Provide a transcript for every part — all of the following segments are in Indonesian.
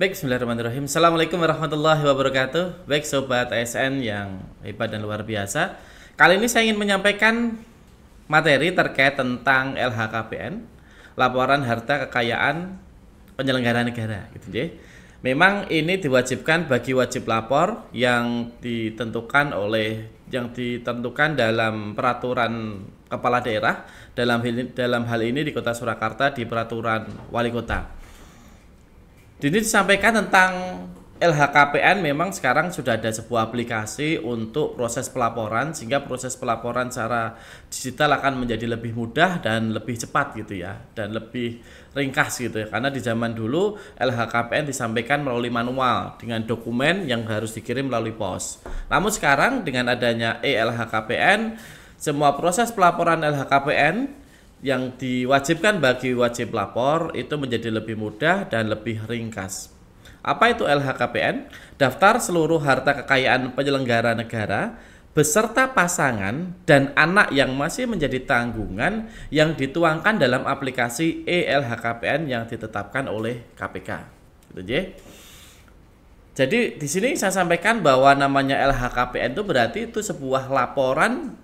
Baik, bismillahirrahmanirrahim. Assalamualaikum warahmatullahi wabarakatuh. Baik, Sobat ASN yang hebat dan luar biasa. Kali ini saya ingin menyampaikan materi terkait tentang LHKPN, Laporan Harta Kekayaan Penyelenggara Negara. Gitu, ya. Memang ini diwajibkan bagi wajib lapor yang ditentukan dalam peraturan kepala daerah, dalam hal ini di Kota Surakarta di peraturan wali kota. Di sini disampaikan tentang LHKPN. Memang sekarang sudah ada sebuah aplikasi untuk proses pelaporan, sehingga proses pelaporan secara digital akan menjadi lebih mudah dan lebih cepat gitu ya, dan lebih ringkas gitu ya. Karena di zaman dulu LHKPN disampaikan melalui manual dengan dokumen yang harus dikirim melalui pos. Namun sekarang dengan adanya e-LHKPN, semua proses pelaporan LHKPN yang diwajibkan bagi wajib lapor itu menjadi lebih mudah dan lebih ringkas. Apa itu LHKPN? Daftar seluruh harta kekayaan penyelenggara negara beserta pasangan dan anak yang masih menjadi tanggungan yang dituangkan dalam aplikasi e-LHKPN yang ditetapkan oleh KPK. Gitu ya. Jadi di sini saya sampaikan bahwa namanya LHKPN itu berarti itu sebuah laporan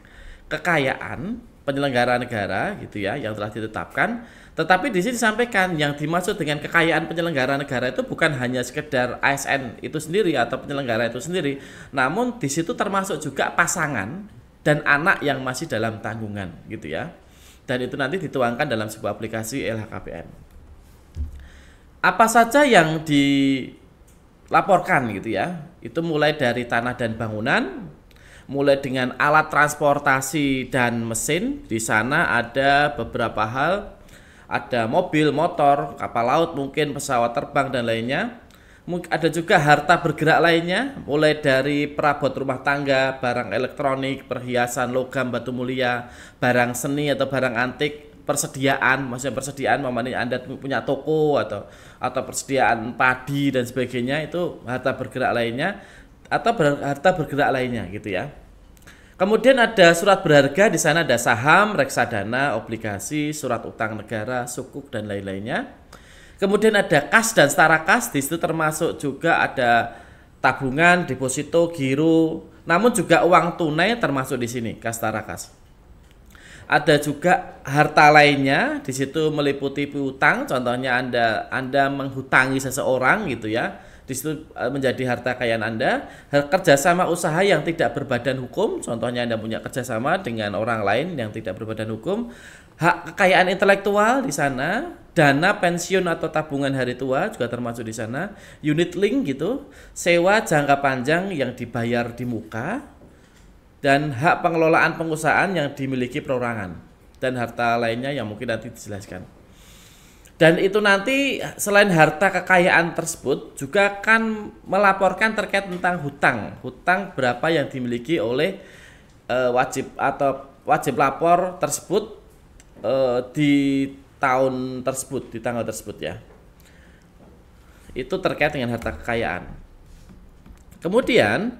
kekayaan penyelenggara negara gitu ya, yang telah ditetapkan. Tetapi di sini disampaikan yang dimaksud dengan kekayaan penyelenggara negara itu bukan hanya sekedar ASN itu sendiri atau penyelenggara itu sendiri, namun di situ termasuk juga pasangan dan anak yang masih dalam tanggungan gitu ya. Dan itu nanti dituangkan dalam sebuah aplikasi LHKPN. Apa saja yang dilaporkan gitu ya? Itu mulai dari tanah dan bangunan, mulai dengan alat transportasi dan mesin. Di sana ada beberapa hal, ada mobil, motor, kapal laut, mungkin pesawat terbang dan lainnya. Ada juga harta bergerak lainnya, mulai dari perabot rumah tangga, barang elektronik, perhiasan, logam, batu mulia, barang seni atau barang antik, persediaan, maksudnya persediaan memangnya Anda punya toko atau persediaan padi dan sebagainya, itu harta bergerak lainnya atau harta bergerak lainnya gitu ya. Kemudian ada surat berharga, di sana ada saham, reksadana, obligasi, surat utang negara, sukuk dan lain-lainnya. Kemudian ada kas dan setara kas, di situ termasuk juga ada tabungan, deposito, giro, namun juga uang tunai termasuk di sini, kas setara kas. Ada juga harta lainnya, di situ meliputi piutang, contohnya Anda menghutangi seseorang gitu ya. Di situ menjadi harta kekayaan Anda. Kerjasama usaha yang tidak berbadan hukum, contohnya Anda punya kerjasama dengan orang lain yang tidak berbadan hukum. Hak kekayaan intelektual di sana, dana pensiun atau tabungan hari tua juga termasuk di sana. Unit link gitu, sewa jangka panjang yang dibayar di muka, dan hak pengelolaan pengusahaan yang dimiliki perorangan, dan harta lainnya yang mungkin nanti dijelaskan. Dan itu nanti selain harta kekayaan tersebut juga akan melaporkan terkait tentang hutang berapa yang dimiliki oleh wajib lapor tersebut di tahun tersebut, di tanggal tersebut ya. Itu terkait dengan harta kekayaan. Kemudian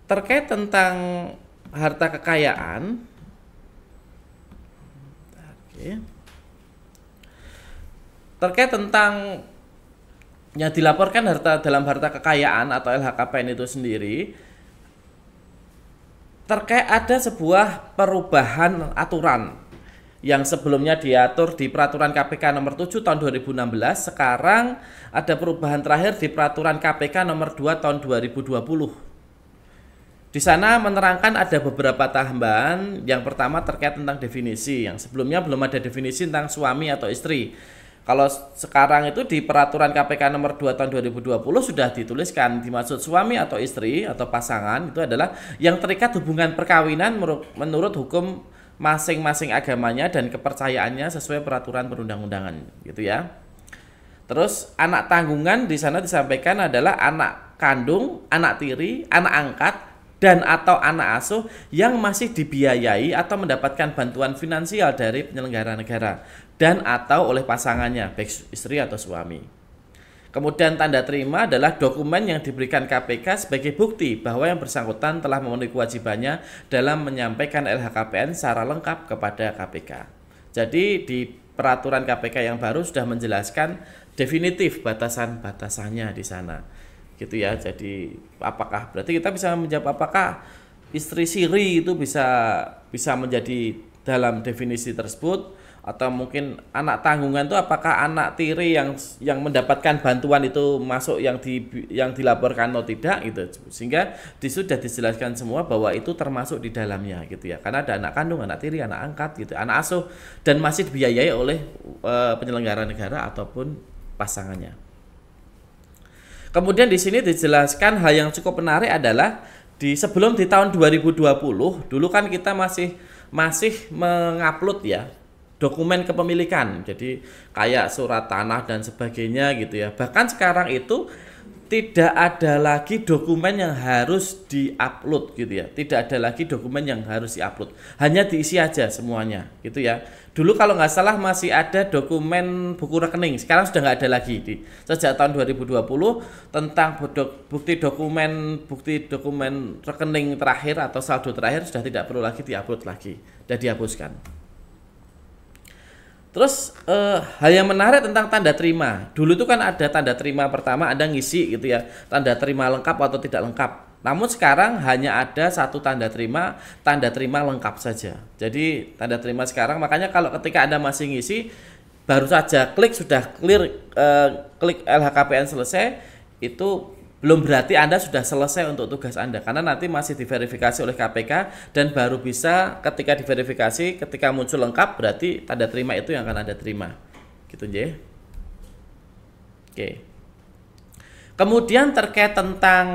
terkait tentang harta kekayaan, terkait tentang yang dilaporkan dalam harta kekayaan atau LHKPN itu sendiri, terkait ada sebuah perubahan aturan yang sebelumnya diatur di peraturan KPK nomor 7 tahun 2016, sekarang ada perubahan terakhir di peraturan KPK nomor 2 tahun 2020. Di sana menerangkan ada beberapa tambahan. Yang pertama terkait tentang definisi, yang sebelumnya belum ada definisi tentang suami atau istri. Kalau sekarang itu di peraturan KPK nomor 2 tahun 2020 sudah dituliskan, dimaksud suami atau istri atau pasangan itu adalah yang terikat hubungan perkawinan menurut hukum masing-masing agamanya dan kepercayaannya sesuai peraturan perundang-undangan gitu ya. Terus anak tanggungan di sana disampaikan adalah anak kandung, anak tiri, anak angkat, dan atau anak asuh yang masih dibiayai atau mendapatkan bantuan finansial dari penyelenggara negara dan atau oleh pasangannya, baik istri atau suami. Kemudian tanda terima adalah dokumen yang diberikan KPK sebagai bukti bahwa yang bersangkutan telah memenuhi kewajibannya dalam menyampaikan LHKPN secara lengkap kepada KPK. Jadi di peraturan KPK yang baru sudah menjelaskan definitif batasan-batasannya di sana. Gitu ya. Jadi apakah berarti kita bisa menjawab apakah istri siri itu bisa menjadi dalam definisi tersebut, atau mungkin anak tanggungan itu apakah anak tiri yang mendapatkan bantuan itu masuk yang dilaporkan atau tidak gitu. Sehingga sudah dijelaskan semua bahwa itu termasuk di dalamnya gitu ya. Karena ada anak kandung, anak tiri, anak angkat gitu, anak asuh, dan masih dibiayai oleh penyelenggara negara ataupun pasangannya. Kemudian di sini dijelaskan hal yang cukup menarik adalah sebelum di tahun 2020 dulu kan kita masih mengupload ya dokumen kepemilikan, jadi kayak surat tanah dan sebagainya gitu ya. Bahkan sekarang itu tidak ada lagi dokumen yang harus diupload gitu ya, tidak ada lagi dokumen yang harus diupload, hanya diisi aja semuanya gitu ya. Dulu kalau nggak salah masih ada dokumen buku rekening, sekarang sudah nggak ada lagi sejak tahun 2020 tentang bukti dokumen rekening terakhir atau saldo terakhir sudah tidak perlu lagi diupload lagi, sudah dihapuskan. Terus hal yang menarik tentang tanda terima. Dulu itu kan ada tanda terima pertama, ada ngisi gitu ya, tanda terima lengkap atau tidak lengkap. Namun sekarang hanya ada satu tanda terima lengkap saja. Jadi tanda terima sekarang, makanya kalau ketika Anda masih ngisi, baru saja klik sudah clear, klik LHKPN selesai, itu belum berarti Anda sudah selesai untuk tugas Anda, karena nanti masih diverifikasi oleh KPK, dan baru bisa ketika diverifikasi, ketika muncul lengkap berarti tanda terima itu yang akan Anda terima. Gitu nggih. Oke. Kemudian terkait tentang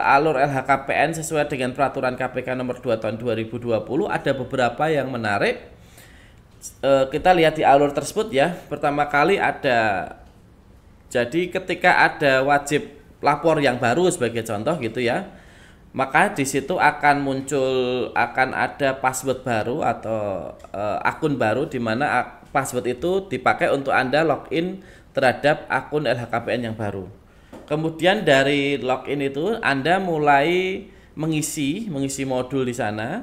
alur LHKPN sesuai dengan peraturan KPK nomor 2 tahun 2020, ada beberapa yang menarik. Kita lihat di alur tersebut ya. Pertama kali jadi ketika ada wajib lapor yang baru sebagai contoh gitu ya, maka di situ akan ada password baru atau akun baru, di mana password itu dipakai untuk Anda login terhadap akun LHKPN yang baru. Kemudian dari login itu Anda mulai mengisi modul di sana,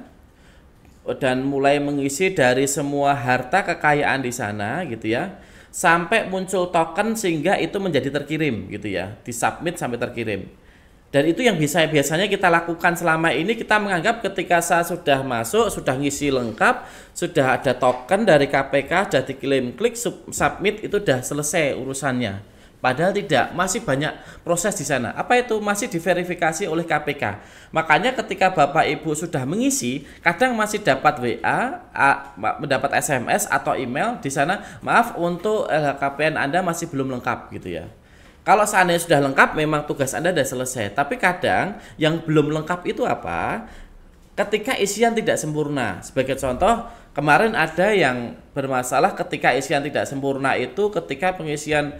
dan mulai mengisi dari semua harta kekayaan di sana gitu ya, sampai muncul token sehingga itu menjadi terkirim gitu ya, disubmit sampai terkirim. Dan itu yang biasanya kita lakukan selama ini. Kita menganggap ketika saya sudah masuk, sudah ngisi lengkap, sudah ada token dari KPK, sudah dikirim, klik submit, itu sudah selesai urusannya. Padahal tidak, masih banyak proses di sana. Apa itu? Masih diverifikasi oleh KPK. Makanya ketika Bapak Ibu sudah mengisi, kadang masih dapat WA, mendapat SMS atau email di sana, maaf untuk LHKPN Anda masih belum lengkap gitu ya. Kalau seandainya sudah lengkap, memang tugas Anda sudah selesai. Tapi kadang yang belum lengkap itu apa? Ketika isian tidak sempurna. Sebagai contoh, kemarin ada yang bermasalah ketika isian tidak sempurna itu ketika pengisian,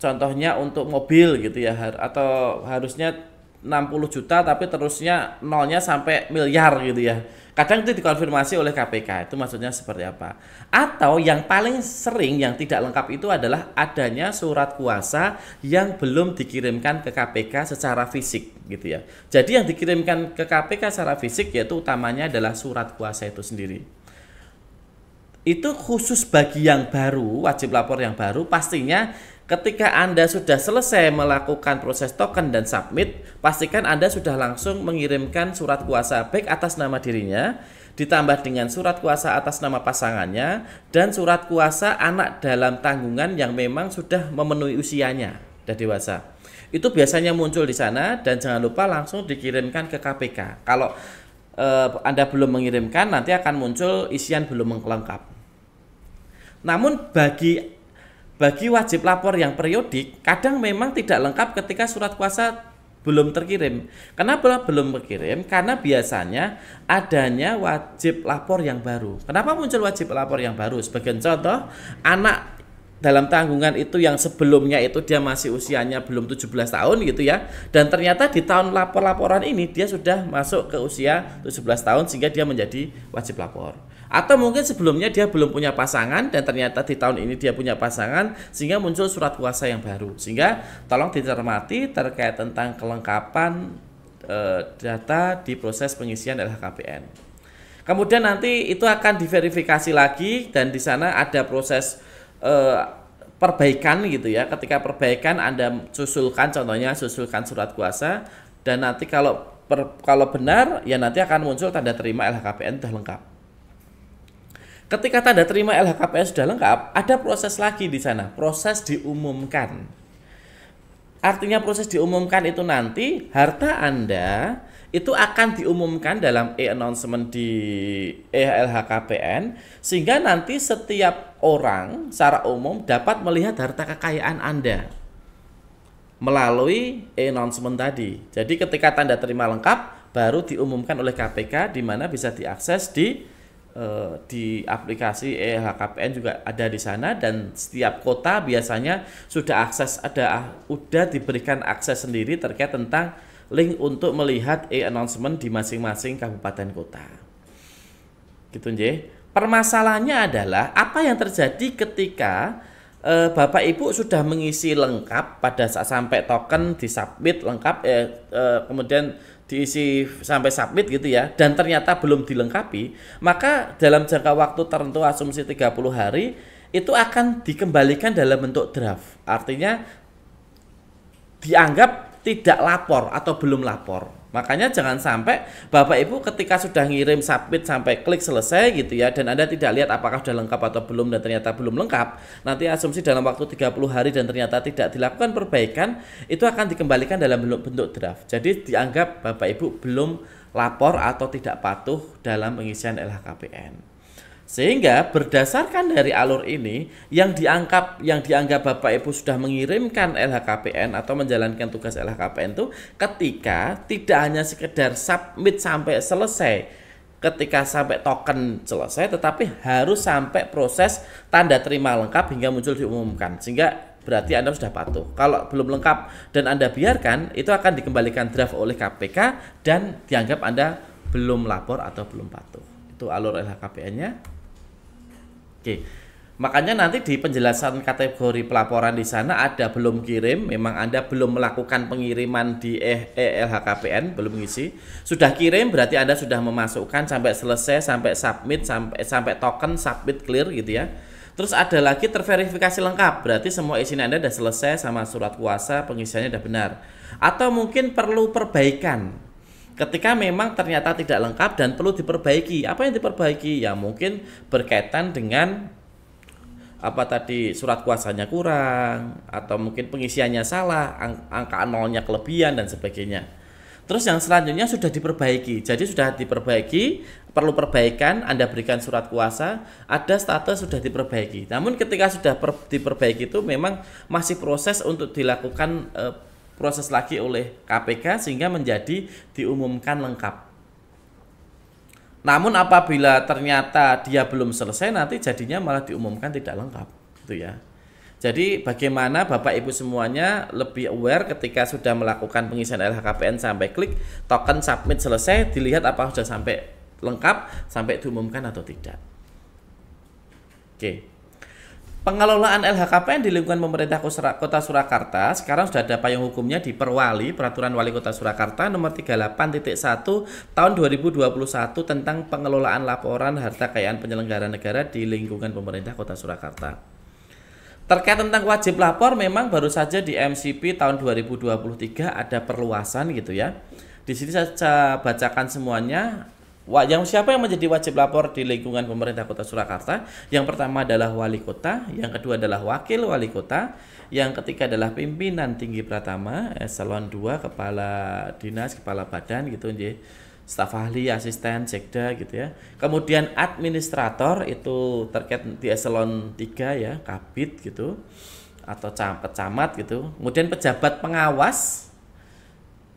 contohnya untuk mobil gitu ya, atau harusnya 60 juta tapi terusnya nolnya sampai miliar gitu ya. Kadang itu dikonfirmasi oleh KPK, itu maksudnya seperti apa. Atau yang paling sering yang tidak lengkap itu adalah adanya surat kuasa yang belum dikirimkan ke KPK secara fisik gitu ya. Jadi yang dikirimkan ke KPK secara fisik yaitu utamanya adalah surat kuasa itu sendiri. Itu khusus bagi yang baru, wajib lapor yang baru, pastinya ketika Anda sudah selesai melakukan proses token dan submit, pastikan Anda sudah langsung mengirimkan surat kuasa baik atas nama dirinya, ditambah dengan surat kuasa atas nama pasangannya, dan surat kuasa anak dalam tanggungan yang memang sudah memenuhi usianya, sudah dewasa. Itu biasanya muncul di sana, dan jangan lupa langsung dikirimkan ke KPK. Kalau Anda belum mengirimkan, nanti akan muncul isian belum lengkap. Namun bagi wajib lapor yang periodik, kadang memang tidak lengkap ketika surat kuasa belum terkirim. Kenapa belum terkirim? Karena biasanya adanya wajib lapor yang baru. Kenapa muncul wajib lapor yang baru? Sebagai contoh, anak dalam tanggungan itu yang sebelumnya itu dia masih usianya belum 17 tahun gitu ya, dan ternyata di tahun laporan ini dia sudah masuk ke usia 17 tahun sehingga dia menjadi wajib lapor. Atau mungkin sebelumnya dia belum punya pasangan dan ternyata di tahun ini dia punya pasangan sehingga muncul surat kuasa yang baru. Sehingga tolong dicermati terkait tentang kelengkapan data di proses pengisian LHKPN. Kemudian nanti itu akan diverifikasi lagi, dan di sana ada proses perbaikan gitu ya. Ketika perbaikan Anda susulkan, contohnya susulkan surat kuasa, dan nanti kalau benar ya nanti akan muncul tanda terima LHKPN sudah lengkap. Ketika tanda terima LHKPN sudah lengkap, ada proses lagi di sana, proses diumumkan. Artinya proses diumumkan itu nanti harta Anda itu akan diumumkan dalam e-announcement di LHKPN, sehingga nanti setiap orang secara umum dapat melihat harta kekayaan Anda melalui e-announcement tadi. Jadi ketika tanda terima lengkap baru diumumkan oleh KPK, di mana bisa diakses di aplikasi LHKPN juga ada di sana, dan setiap kota biasanya sudah diberikan akses sendiri terkait tentang link untuk melihat e-announcement di masing-masing kabupaten kota. Gitu nggih. Permasalahannya adalah apa yang terjadi ketika Bapak Ibu sudah mengisi lengkap pada saat sampai token disubmit lengkap, kemudian diisi sampai submit gitu ya, dan ternyata belum dilengkapi, maka dalam jangka waktu tertentu asumsi 30 hari itu akan dikembalikan dalam bentuk draft. Artinya dianggap tidak lapor atau belum lapor. Makanya jangan sampai Bapak Ibu ketika sudah ngirim submit sampai klik selesai gitu ya, dan Anda tidak lihat apakah sudah lengkap atau belum, dan ternyata belum lengkap, nanti asumsi dalam waktu 30 hari dan ternyata tidak dilakukan perbaikan, itu akan dikembalikan dalam bentuk draft. Jadi dianggap Bapak Ibu belum lapor atau tidak patuh dalam pengisian LHKPN. Sehingga berdasarkan dari alur ini yang dianggap Bapak Ibu sudah mengirimkan LHKPN atau menjalankan tugas LHKPN itu ketika tidak hanya sekedar submit sampai selesai, ketika sampai token selesai, tetapi harus sampai proses tanda terima lengkap hingga muncul diumumkan, sehingga berarti Anda sudah patuh. Kalau belum lengkap dan Anda biarkan, itu akan dikembalikan draft oleh KPK dan dianggap Anda belum lapor atau belum patuh. Itu alur LHKPN-nya. Oke, makanya nanti di penjelasan kategori pelaporan di sana ada belum kirim, memang Anda belum melakukan pengiriman di LHKPN, belum ngisi. Sudah kirim berarti Anda sudah memasukkan sampai selesai, sampai submit, sampai token submit clear gitu ya. Terus ada lagi terverifikasi lengkap, berarti semua isinya Anda sudah selesai sama surat kuasa, pengisiannya sudah benar. Atau mungkin perlu perbaikan. Ketika memang ternyata tidak lengkap dan perlu diperbaiki. Apa yang diperbaiki? Ya mungkin berkaitan dengan surat kuasanya kurang, atau mungkin pengisiannya salah, angka nolnya kelebihan dan sebagainya. Terus yang selanjutnya sudah diperbaiki. Jadi sudah diperbaiki, perlu perbaikan, Anda berikan surat kuasa, ada status sudah diperbaiki. Namun ketika sudah diperbaiki itu memang masih proses untuk dilakukan proses lagi oleh KPK sehingga menjadi diumumkan lengkap. Namun apabila ternyata dia belum selesai, nanti jadinya malah diumumkan tidak lengkap, gitu ya. Jadi bagaimana Bapak Ibu semuanya lebih aware ketika sudah melakukan pengisian LHKPN sampai klik token submit selesai, dilihat apa sudah sampai lengkap, sampai diumumkan atau tidak. Oke. Pengelolaan LHKPN di lingkungan pemerintah Kota Surakarta sekarang sudah ada payung hukumnya di Perwali, Peraturan Wali Kota Surakarta nomor 38.1 tahun 2021 tentang pengelolaan laporan harta kekayaan penyelenggara negara di lingkungan pemerintah Kota Surakarta. Terkait tentang wajib lapor, memang baru saja di MCP tahun 2023 ada perluasan gitu ya. Di sini saya bacakan semuanya. Siapa yang menjadi wajib lapor di lingkungan pemerintah Kota Surakarta? Yang pertama adalah wali kota, yang kedua adalah wakil wali kota, yang ketiga adalah pimpinan tinggi pratama, eselon 2, kepala dinas, kepala badan gitu nggih. Staf ahli, asisten, sekda gitu ya. Kemudian administrator itu terkait di eselon 3 ya, kabid gitu atau pecamat gitu. Kemudian pejabat pengawas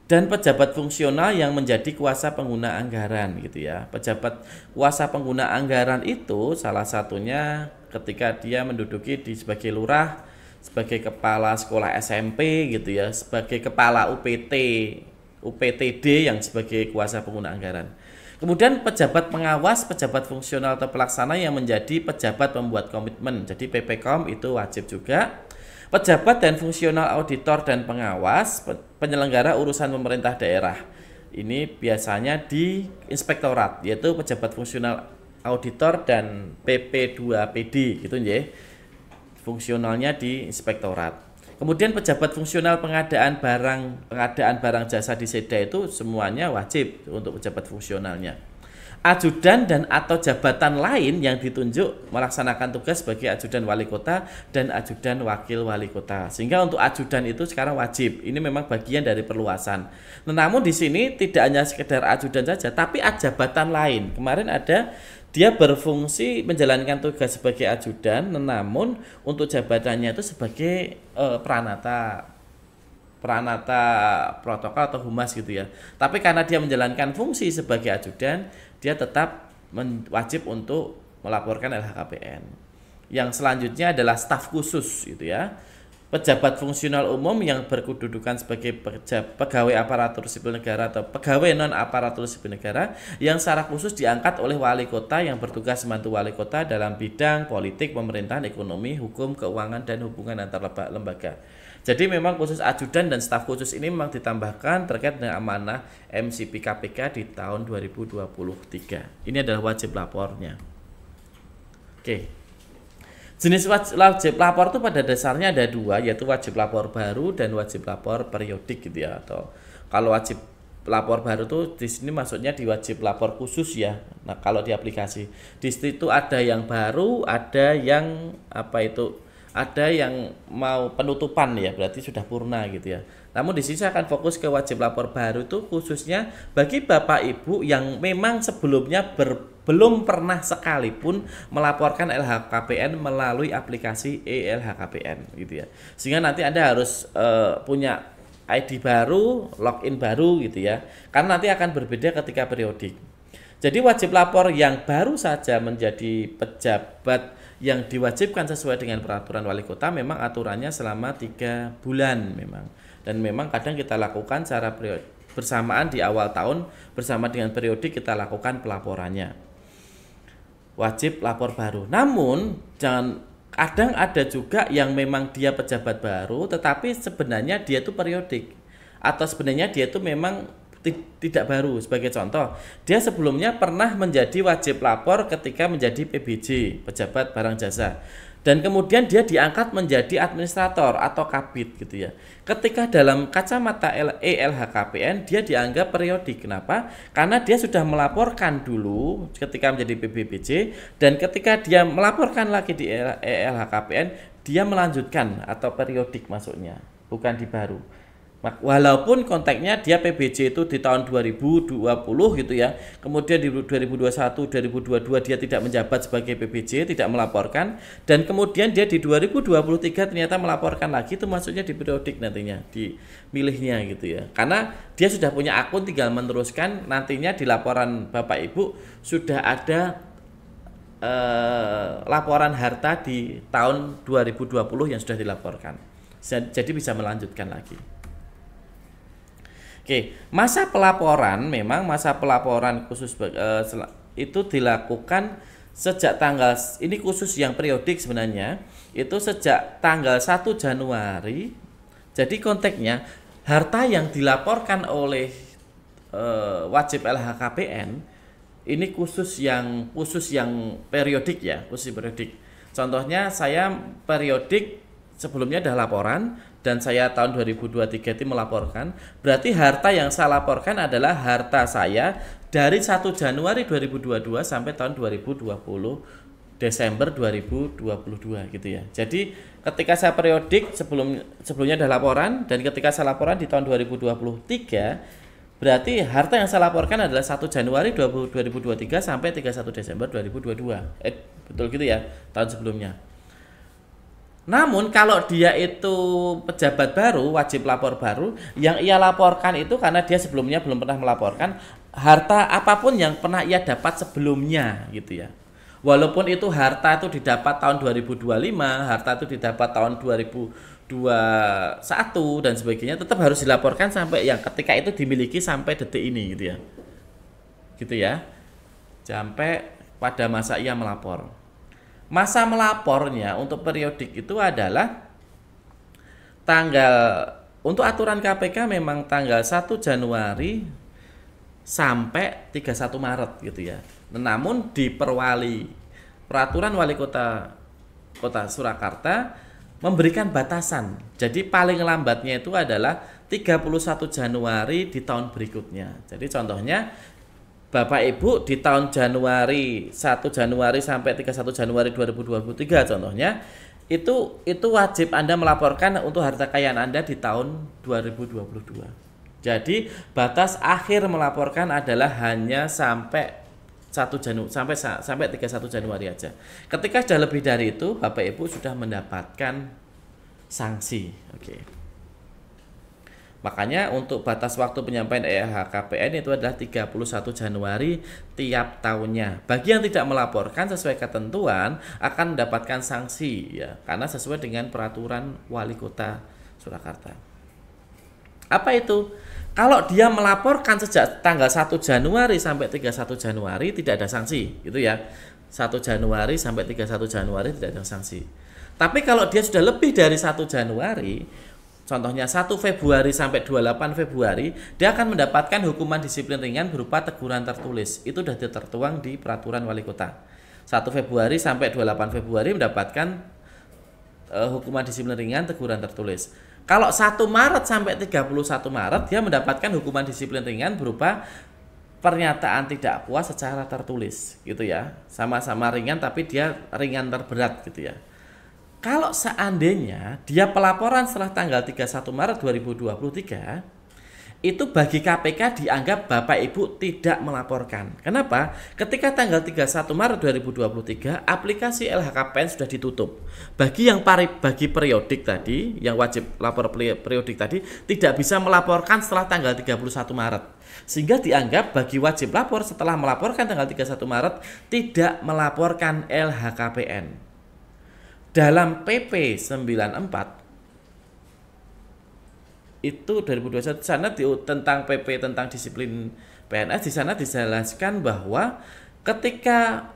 dan pejabat fungsional yang menjadi kuasa pengguna anggaran gitu ya. Pejabat kuasa pengguna anggaran itu salah satunya ketika dia menduduki sebagai lurah, sebagai kepala sekolah SMP gitu ya, sebagai kepala UPTD yang sebagai kuasa pengguna anggaran. Kemudian pejabat pengawas, pejabat fungsional atau pelaksana yang menjadi pejabat pembuat komitmen. Jadi PPKOM itu wajib juga. Pejabat dan fungsional auditor dan pengawas, penyelenggara urusan pemerintah daerah. Ini biasanya di inspektorat, yaitu pejabat fungsional auditor dan PP2PD gitu nggih. fungsionalnya di inspektorat. Kemudian pejabat fungsional pengadaan barang jasa di Seda itu semuanya wajib untuk pejabat fungsionalnya. Ajudan dan atau jabatan lain yang ditunjuk melaksanakan tugas sebagai ajudan wali kota dan ajudan wakil wali kota. Sehingga untuk ajudan itu sekarang wajib. Ini memang bagian dari perluasan. Namun di sini tidak hanya sekedar ajudan saja, tapi jabatan lain. Kemarin ada dia berfungsi menjalankan tugas sebagai ajudan, namun untuk jabatannya itu sebagai peranata protokol atau humas gitu ya. Tapi karena dia menjalankan fungsi sebagai ajudan, dia tetap wajib untuk melaporkan LHKPN. Yang selanjutnya adalah staf khusus gitu ya. Pejabat fungsional umum yang berkedudukan sebagai pegawai aparatur sipil negara atau pegawai non aparatur sipil negara yang secara khusus diangkat oleh wali kota yang bertugas membantu wali kota dalam bidang politik, pemerintahan, ekonomi, hukum, keuangan, dan hubungan antar lembaga. Jadi memang khusus ajudan dan staf khusus ini memang ditambahkan terkait dengan amanah MCP KPK di tahun 2023. Ini adalah wajib lapornya. Oke. Jenis wajib lapor itu pada dasarnya ada dua, yaitu wajib lapor baru dan wajib lapor periodik gitu ya. Atau kalau wajib lapor baru itu di sini maksudnya di wajib lapor khusus ya. Nah, kalau di aplikasi di situ ada yang baru, ada yang ada yang mau penutupan ya, berarti sudah purna gitu ya. Namun di sini saya akan fokus ke wajib lapor baru itu khususnya bagi Bapak Ibu yang memang sebelumnya belum pernah sekalipun melaporkan LHKPN melalui aplikasi e-LHKPN gitu ya. Sehingga nanti Anda harus punya ID baru, login baru gitu ya. Karena nanti akan berbeda ketika periodik. Jadi wajib lapor yang baru saja menjadi pejabat yang diwajibkan sesuai dengan peraturan wali kota memang aturannya selama 3 bulan memang. Dan memang kadang kita lakukan secara bersamaan di awal tahun bersama dengan periodik kita lakukan pelaporannya. Wajib lapor baru. Namun kadang ada juga yang memang dia pejabat baru tetapi sebenarnya dia itu periodik. Atau sebenarnya dia itu memang tidak baru. Sebagai contoh, dia sebelumnya pernah menjadi wajib lapor ketika menjadi PBJ, pejabat barang jasa, dan kemudian dia diangkat menjadi administrator atau kabid gitu ya. Ketika dalam kacamata e-LHKPN dia dianggap periodik. Kenapa? Karena dia sudah melaporkan dulu ketika menjadi PBBJ, dan ketika dia melaporkan lagi di e-LHKPN dia melanjutkan atau periodik masuknya, bukan di baru. Walaupun konteksnya dia PBJ itu di tahun 2020 gitu ya. Kemudian di 2021, 2022 dia tidak menjabat sebagai PBJ, tidak melaporkan, dan kemudian dia di 2023 ternyata melaporkan lagi, itu maksudnya di periodik nantinya, di milihnya gitu ya. Karena dia sudah punya akun, tinggal meneruskan, nantinya di laporan Bapak Ibu sudah ada laporan harta di tahun 2020 yang sudah dilaporkan. Jadi bisa melanjutkan lagi. Oke, masa pelaporan memang masa pelaporan khusus itu dilakukan sejak tanggal ini khusus yang periodik sebenarnya itu sejak tanggal 1 Januari. Jadi konteksnya harta yang dilaporkan oleh wajib LHKPN ini khusus yang periodik ya, khusus periodik. Contohnya saya periodik sebelumnya ada laporan dan saya tahun 2023 itu melaporkan, berarti harta yang saya laporkan adalah harta saya dari 1 Januari 2022 sampai tahun 2020 Desember 2022 gitu ya. Jadi ketika saya periodik sebelumnya ada laporan, dan ketika saya laporan di tahun 2023 berarti harta yang saya laporkan adalah 1 Januari 2023 sampai 31 Desember 2022. Betul gitu ya, tahun sebelumnya. Namun kalau dia itu pejabat baru, wajib lapor baru, yang ia laporkan itu karena dia sebelumnya belum pernah melaporkan harta apapun yang pernah ia dapat sebelumnya gitu ya. Walaupun itu harta itu didapat tahun 2025, harta itu didapat tahun 2021 dan sebagainya, tetap harus dilaporkan sampai yang ketika itu dimiliki sampai detik ini gitu ya. Gitu ya. Sampai pada masa ia melapor. Masa melapornya untuk periodik itu adalah untuk aturan KPK memang tanggal 1 Januari sampai 31 Maret gitu ya. Namun di peraturan wali kota Kota Surakarta memberikan batasan. Jadi paling lambatnya itu adalah 31 Januari di tahun berikutnya. Jadi contohnya Bapak Ibu di tahun Januari 1 Januari sampai 31 Januari 2023 contohnya itu wajib Anda melaporkan untuk harta kekayaan Anda di tahun 2022. Jadi batas akhir melaporkan adalah hanya sampai 1 Januari sampai 31 Januari aja. Ketika sudah lebih dari itu, Bapak Ibu sudah mendapatkan sanksi. Oke. Makanya untuk batas waktu penyampaian LHKPN itu adalah 31 Januari tiap tahunnya. Bagi yang tidak melaporkan sesuai ketentuan akan mendapatkan sanksi ya, karena sesuai dengan peraturan Wali Kota Surakarta. Apa itu? Kalau dia melaporkan sejak tanggal 1 Januari sampai 31 Januari tidak ada sanksi, gitu ya. 1 Januari sampai 31 Januari tidak ada sanksi. Tapi kalau dia sudah lebih dari 1 Januari, contohnya 1 Februari sampai 28 Februari, dia akan mendapatkan hukuman disiplin ringan berupa teguran tertulis. Itu sudah tertuang di peraturan Wali Kota. 1 Februari sampai 28 Februari mendapatkan hukuman disiplin ringan teguran tertulis. Kalau 1 Maret sampai 31 Maret dia mendapatkan hukuman disiplin ringan berupa pernyataan tidak puas secara tertulis gitu ya. Sama-sama ringan tapi dia ringan terberat gitu ya. Kalau seandainya dia pelaporan setelah tanggal 31 Maret 2023 itu bagi KPK dianggap Bapak Ibu tidak melaporkan. Kenapa? Ketika tanggal 31 Maret 2023 aplikasi LHKPN sudah ditutup. Bagi periodik tadi, yang wajib lapor periodik tadi tidak bisa melaporkan setelah tanggal 31 Maret. Sehingga dianggap bagi wajib lapor setelah melaporkan tanggal 31 Maret tidak melaporkan LHKPN. Dalam PP 94 itu 2021 sana tentang PP tentang disiplin PNS, di sana dijelaskan bahwa ketika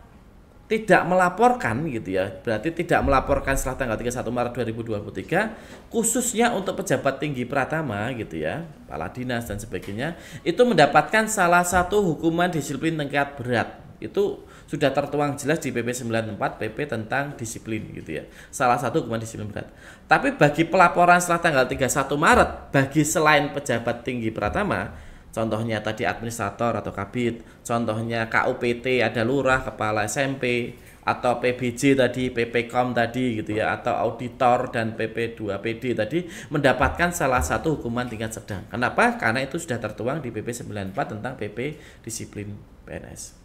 tidak melaporkan gitu ya, berarti tidak melaporkan setelah tanggal 31 Maret 2023 khususnya untuk pejabat tinggi pratama gitu ya, kepala dinas dan sebagainya, itu mendapatkan salah satu hukuman disiplin tingkat berat. Itu sudah tertuang jelas di PP 94 PP tentang disiplin gitu ya. Salah satu hukuman disiplin berat. Tapi bagi pelaporan setelah tanggal 31 Maret bagi selain pejabat tinggi pratama, contohnya tadi administrator atau kabid, contohnya KUPT ada lurah, kepala SMP, atau PBJ tadi, PPKOM tadi gitu ya, atau auditor dan PP2PD tadi mendapatkan salah satu hukuman tingkat sedang. Kenapa? Karena itu sudah tertuang di PP 94 tentang PP disiplin PNS.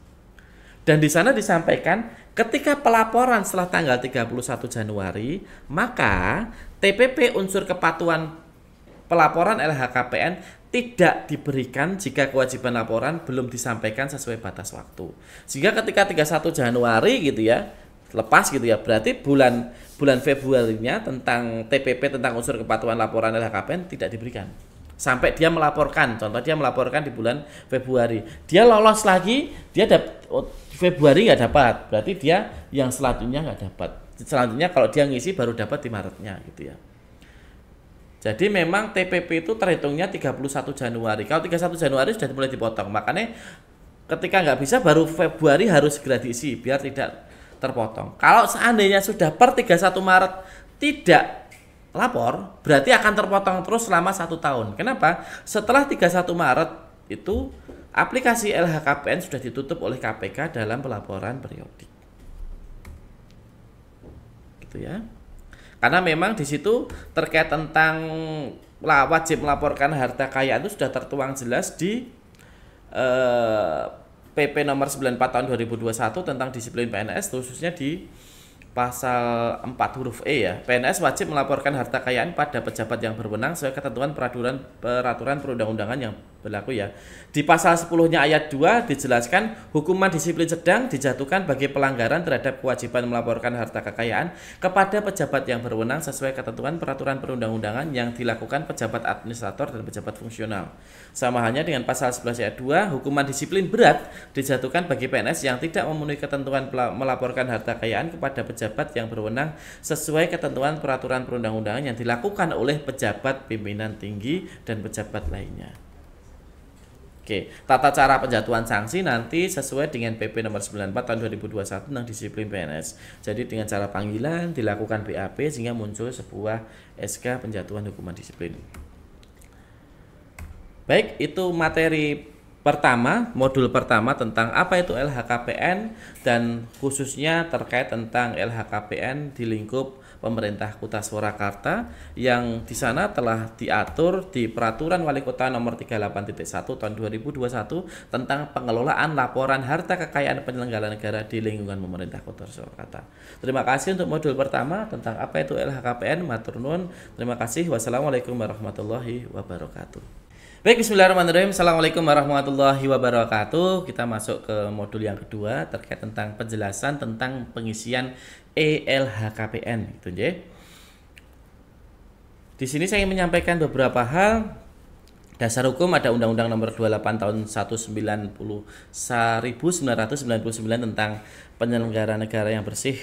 Dan di sana disampaikan ketika pelaporan setelah tanggal 31 Januari, maka TPP unsur kepatuhan pelaporan LHKPN tidak diberikan jika kewajiban laporan belum disampaikan sesuai batas waktu. Sehingga ketika 31 Januari gitu ya, lepas gitu ya, berarti bulan Februarinya tentang TPP tentang unsur kepatuhan laporan LHKPN tidak diberikan. Sampai dia melaporkan, contoh dia melaporkan di bulan Februari, dia lolos lagi, dia Februari nggak dapat, berarti dia yang selanjutnya nggak dapat. Selanjutnya kalau dia ngisi baru dapat di Maretnya gitu ya. Jadi memang TPP itu terhitungnya 31 Januari. Kalau 31 Januari sudah mulai dipotong, makanya ketika nggak bisa baru Februari harus segera diisi biar tidak terpotong. Kalau seandainya sudah per 31 Maret tidak lapor, berarti akan terpotong terus selama 1 tahun. Kenapa? Setelah 31 Maret itu aplikasi LHKPN sudah ditutup oleh KPK dalam pelaporan periodik. Gitu ya. Karena memang di situ terkait tentang wajib melaporkan harta kekayaan itu sudah tertuang jelas di PP nomor 94 tahun 2021 tentang disiplin PNS, khususnya di pasal 4 huruf E ya. PNS wajib melaporkan harta kekayaan pada pejabat yang berwenang sesuai ketentuan peraturan perundang-undangan yang berlaku ya. Di pasal 10-nya ayat 2 dijelaskan hukuman disiplin sedang dijatuhkan bagi pelanggaran terhadap kewajiban melaporkan harta kekayaan kepada pejabat yang berwenang sesuai ketentuan peraturan perundang-undangan yang dilakukan pejabat administrator dan pejabat fungsional. Sama halnya dengan pasal 11 ayat 2, hukuman disiplin berat dijatuhkan bagi PNS yang tidak memenuhi ketentuan melaporkan harta kekayaan kepada pejabat yang berwenang sesuai ketentuan peraturan perundang-undangan yang dilakukan oleh pejabat pimpinan tinggi dan pejabat lainnya. Oke, tata cara penjatuhan sanksi nanti sesuai dengan PP nomor 94 tahun 2021 tentang disiplin PNS. Jadi dengan cara panggilan dilakukan BAP sehingga muncul sebuah SK penjatuhan hukuman disiplin. Baik, itu materi pertama, modul pertama tentang apa itu LHKPN dan khususnya terkait tentang LHKPN di lingkup pemerintah Kota Surakarta yang di sana telah diatur di Peraturan Wali Kota nomor 38.1 tahun 2021 tentang pengelolaan laporan harta kekayaan penyelenggara negara di lingkungan pemerintah Kota Surakarta. Terima kasih untuk modul pertama tentang apa itu LHKPN. Matur nuwun. Terima kasih. Wassalamualaikum warahmatullahi wabarakatuh. Baik, bismillahirrahmanirrahim. Assalamualaikum warahmatullahi wabarakatuh. Kita masuk ke modul yang kedua terkait tentang penjelasan tentang pengisian ELHKPN gitu ya. Di sini saya ingin menyampaikan beberapa hal. Dasar hukum ada Undang-Undang Nomor 28 tahun 1999 tentang penyelenggara negara yang bersih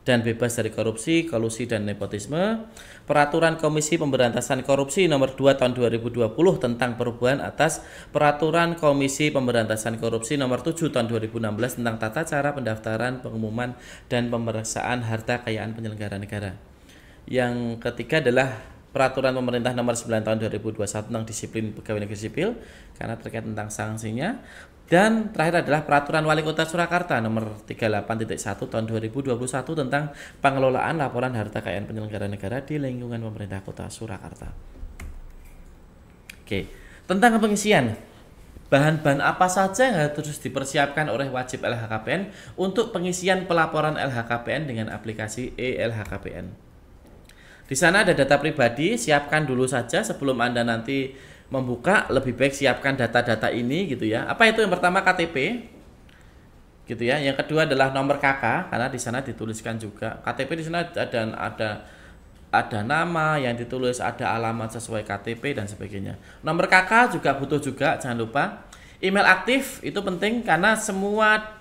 dan bebas dari korupsi, kolusi, dan nepotisme. Peraturan Komisi Pemberantasan Korupsi Nomor 2 tahun 2020 tentang perubahan atas Peraturan Komisi Pemberantasan Korupsi Nomor 7 tahun 2016 tentang tata cara pendaftaran, pengumuman, dan pemeriksaan harta kekayaan penyelenggara negara. Yang ketiga adalah Peraturan Pemerintah Nomor 9 tahun 2021 tentang disiplin pegawai negeri sipil karena terkait tentang sanksinya. Dan terakhir adalah Peraturan Wali Kota Surakarta Nomor 38.1 tahun 2021 tentang pengelolaan laporan harta kekayaan penyelenggara negara di lingkungan pemerintah Kota Surakarta. Oke, tentang pengisian. Bahan-bahan apa saja yang harus dipersiapkan oleh wajib LHKPN untuk pengisian pelaporan LHKPN dengan aplikasi ELHKPN. Di sana ada data pribadi, siapkan dulu saja sebelum Anda nanti membuka, lebih baik siapkan data-data ini gitu ya. Apa itu? Yang pertama KTP gitu ya. Yang kedua adalah nomor KK karena di sana dituliskan juga. KTP di sana ada nama yang ditulis, ada alamat sesuai KTP dan sebagainya. Nomor KK juga butuh juga, jangan lupa. Email aktif itu penting karena semua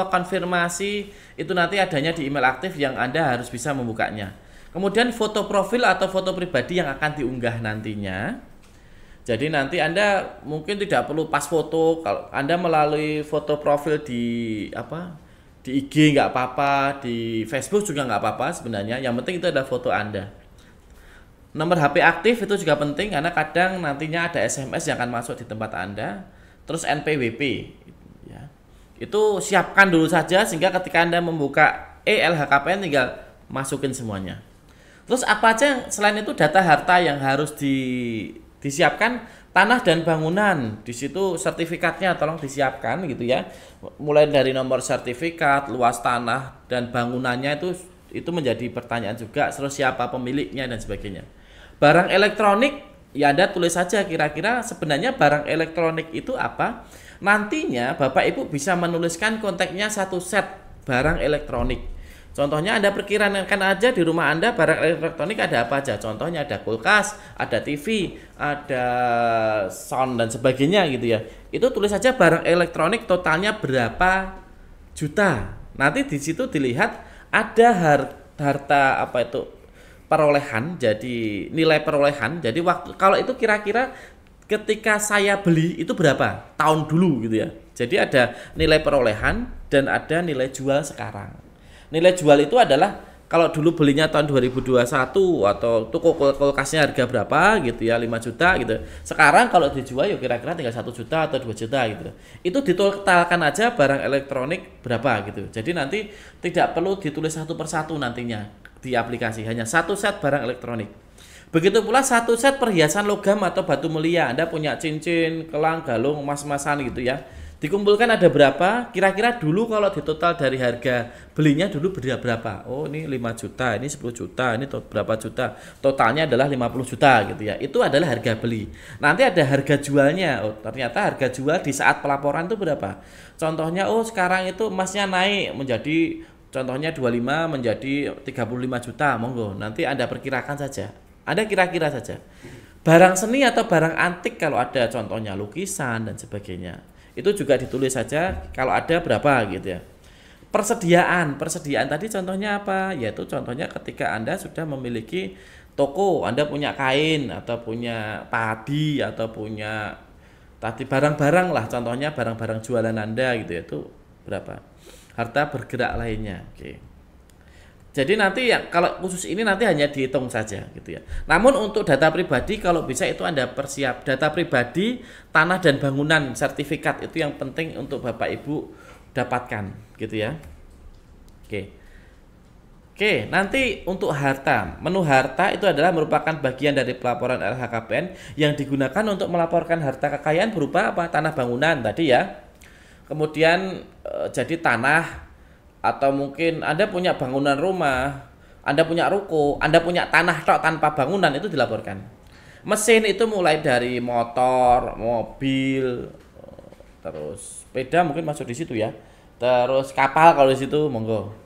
konfirmasi itu nanti adanya di email aktif yang Anda harus bisa membukanya. Kemudian foto profil atau foto pribadi yang akan diunggah nantinya. Jadi nanti Anda mungkin tidak perlu pas foto, kalau Anda melalui foto profil di IG nggak apa-apa, di Facebook juga nggak apa-apa sebenarnya. Yang penting itu ada foto Anda. Nomor HP aktif itu juga penting karena kadang nantinya ada SMS yang akan masuk di tempat Anda. Terus NPWP, ya. Itu siapkan dulu saja sehingga ketika Anda membuka ELHKPN tinggal masukin semuanya. Terus apa aja selain itu data harta yang harus disiapkan? Tanah dan bangunan, di situ sertifikatnya tolong disiapkan gitu ya. Mulai dari nomor sertifikat, luas tanah dan bangunannya itu menjadi pertanyaan juga. Terus siapa pemiliknya dan sebagainya. Barang elektronik, ya Anda tulis saja kira-kira sebenarnya barang elektronik itu apa. Nantinya Bapak Ibu bisa menuliskan konteksnya satu set barang elektronik. Contohnya Anda perkirakan aja di rumah Anda barang elektronik ada apa aja. Contohnya ada kulkas, ada TV, ada sound dan sebagainya gitu ya. Itu tulis saja barang elektronik totalnya berapa juta. Nanti di situ dilihat ada harta perolehan, jadi nilai perolehan. Jadi kalau itu kira-kira ketika saya beli itu berapa tahun dulu gitu ya. Jadi ada nilai perolehan dan ada nilai jual sekarang. Nilai jual itu adalah kalau dulu belinya tahun 2021 atau toko kulkasnya harga berapa gitu ya, 5 juta gitu. Sekarang kalau dijual ya kira-kira tinggal 1 juta atau 2 juta gitu. Itu ditotalkan aja barang elektronik berapa gitu. Jadi nanti tidak perlu ditulis satu persatu nantinya di aplikasi, hanya satu set barang elektronik. Begitu pula satu set perhiasan logam atau batu mulia. Anda punya cincin, gelang, galung, emas-emasan gitu ya. Dikumpulkan ada berapa, kira-kira dulu kalau ditotal dari harga belinya dulu berapa. Oh ini 5 juta, ini 10 juta, ini berapa juta. Totalnya adalah 50 juta gitu ya. Itu adalah harga beli. Nanti ada harga jualnya. Oh ternyata harga jual di saat pelaporan itu berapa. Contohnya sekarang itu emasnya naik menjadi contohnya 25 menjadi 35 juta. Monggo nanti Anda perkirakan saja. Anda kira-kira saja. Barang seni atau barang antik kalau ada contohnya lukisan dan sebagainya. Itu juga ditulis saja kalau ada berapa gitu ya. Persediaan tadi contohnya apa? Yaitu contohnya ketika Anda sudah memiliki toko, Anda punya kain atau punya padi atau punya Tadi barang-barang lah, contohnya barang-barang jualan Anda gitu ya, itu berapa? Harta bergerak lainnya. Oke. Jadi nanti ya kalau khusus ini nanti hanya dihitung saja gitu ya. Namun untuk data pribadi kalau bisa itu Anda persiap data pribadi tanah dan bangunan sertifikat itu yang penting untuk Bapak Ibu dapatkan gitu ya. Oke. Oke, nanti untuk harta, menu harta itu adalah merupakan bagian dari pelaporan LHKPN yang digunakan untuk melaporkan harta kekayaan berupa apa? Tanah bangunan tadi ya. Kemudian jadi tanah atau mungkin Anda punya bangunan rumah, Anda punya ruko, Anda punya tanah tok tanpa bangunan itu dilaporkan. Mesin itu mulai dari motor, mobil, terus sepeda mungkin masuk di situ ya. Terus kapal kalau di situ monggo.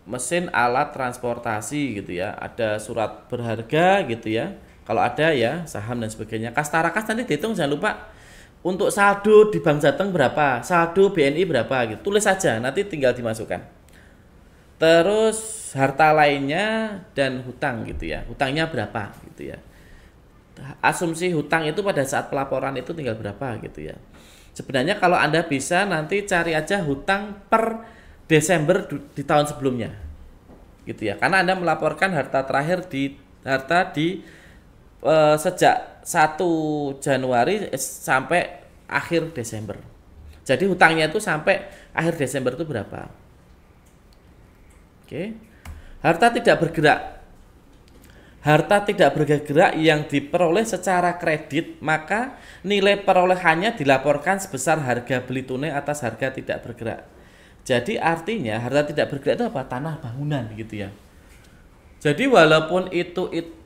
Mesin alat transportasi gitu ya, ada surat berharga gitu ya, kalau ada ya saham dan sebagainya. Kas tarakas nanti dihitung, jangan lupa untuk saldo di Bank Jateng berapa, saldo BNI berapa gitu, tulis saja nanti tinggal dimasukkan. Terus harta lainnya dan hutang gitu ya, hutangnya berapa gitu ya, asumsi hutang itu pada saat pelaporan itu tinggal berapa gitu ya. Sebenarnya kalau Anda bisa nanti cari aja hutang per Desember di tahun sebelumnya gitu ya, karena Anda melaporkan harta terakhir di sejak 1 Januari sampai akhir Desember. Jadi hutangnya itu sampai akhir Desember itu berapa. Oke. Harta tidak bergerak. Harta tidak bergerak yang diperoleh secara kredit, maka nilai perolehannya dilaporkan sebesar harga beli tunai atas harga tidak bergerak. Jadi artinya harta tidak bergerak itu apa? Tanah bangunan gitu ya. Jadi walaupun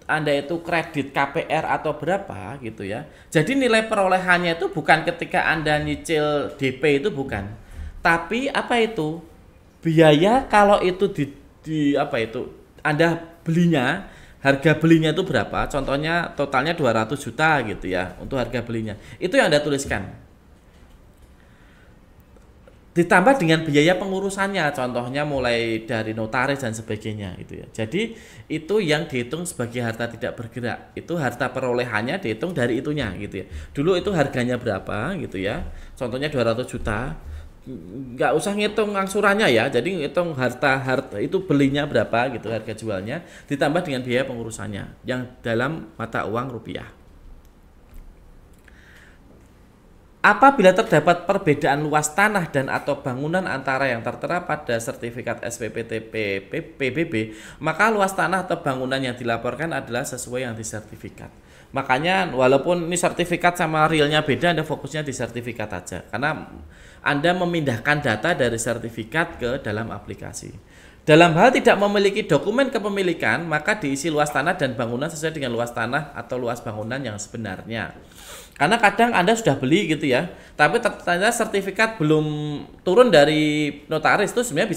Anda itu kredit KPR atau berapa gitu ya. Jadi nilai perolehannya itu bukan ketika Anda nyicil DP itu bukan. Tapi apa itu? Biaya kalau itu di apa itu? Anda belinya, harga belinya itu berapa? Contohnya totalnya 200 juta gitu ya untuk harga belinya. Itu yang Anda tuliskan. Ditambah dengan biaya pengurusannya, contohnya mulai dari notaris dan sebagainya gitu ya. Jadi itu yang dihitung sebagai harta tidak bergerak. Itu harta perolehannya dihitung dari itunya gitu ya. Dulu itu harganya berapa gitu ya. Contohnya 200 juta. Nggak usah ngitung angsurannya ya. Jadi ngitung harta itu belinya berapa gitu, harga jualnya ditambah dengan biaya pengurusannya yang dalam mata uang rupiah. Apabila terdapat perbedaan luas tanah dan atau bangunan antara yang tertera pada sertifikat SPPTP PBB, maka luas tanah atau bangunan yang dilaporkan adalah sesuai yang disertifikat. Makanya walaupun ini sertifikat sama realnya beda, Anda fokusnya di sertifikat aja. Karena Anda memindahkan data dari sertifikat ke dalam aplikasi. Dalam hal tidak memiliki dokumen kepemilikan, maka diisi luas tanah dan bangunan sesuai dengan luas tanah atau luas bangunan yang sebenarnya. Karena kadang Anda sudah beli gitu ya, tapi ternyata sertifikat belum turun dari notaris, itu sebenarnya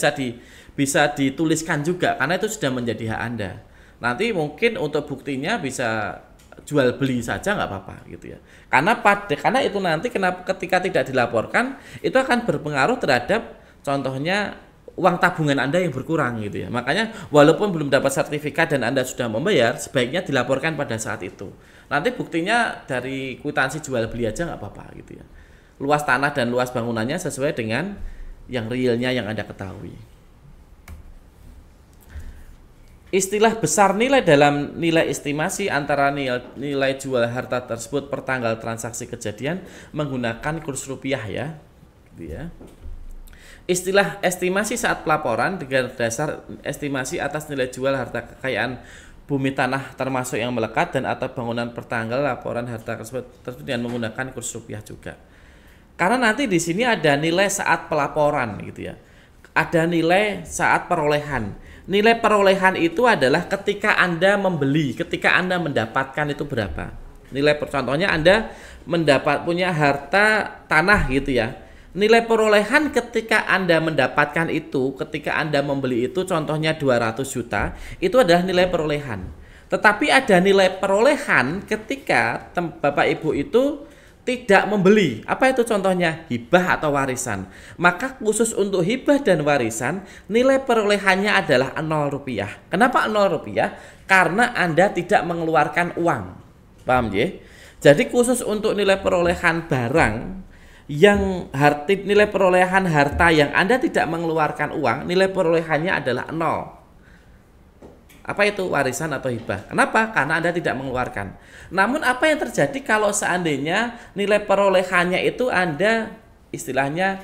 bisa dituliskan juga karena itu sudah menjadi hak Anda. Nanti mungkin untuk buktinya bisa jual beli saja nggak apa-apa gitu ya. Karena itu nanti ketika tidak dilaporkan itu akan berpengaruh terhadap contohnya uang tabungan Anda yang berkurang gitu ya. Makanya walaupun belum dapat sertifikat dan Anda sudah membayar, sebaiknya dilaporkan pada saat itu. Nanti buktinya dari kwitansi jual beli aja nggak apa-apa gitu ya. Luas tanah dan luas bangunannya sesuai dengan yang realnya yang Anda ketahui. Istilah besar nilai dalam nilai estimasi antara nilai jual harta tersebut per tanggal transaksi kejadian menggunakan kurs rupiah ya. Gitu ya. Istilah estimasi saat pelaporan dengan dasar estimasi atas nilai jual harta kekayaan bumi tanah termasuk yang melekat dan atau bangunan per tanggal laporan harta tersebut dengan menggunakan kurs rupiah juga. Karena nanti di sini ada nilai saat pelaporan gitu ya. Ada nilai saat perolehan. Nilai perolehan itu adalah ketika Anda membeli, ketika Anda mendapatkan itu berapa. Nilai contohnya Anda punya harta tanah gitu ya. Nilai perolehan ketika Anda mendapatkan itu, ketika Anda membeli itu contohnya 200 juta, itu adalah nilai perolehan. Tetapi ada nilai perolehan ketika Bapak Ibu itu tidak membeli. Apa itu contohnya? Hibah atau warisan. Maka khusus untuk hibah dan warisan, nilai perolehannya adalah 0 rupiah. Kenapa 0 rupiah? Karena Anda tidak mengeluarkan uang. Paham ya? Jadi khusus untuk nilai perolehan barang yang nilai perolehan harta yang Anda tidak mengeluarkan uang, nilai perolehannya adalah 0. Apa itu? Warisan atau hibah. Kenapa? Karena Anda tidak mengeluarkan. Namun apa yang terjadi kalau seandainya nilai perolehannya itu Anda istilahnya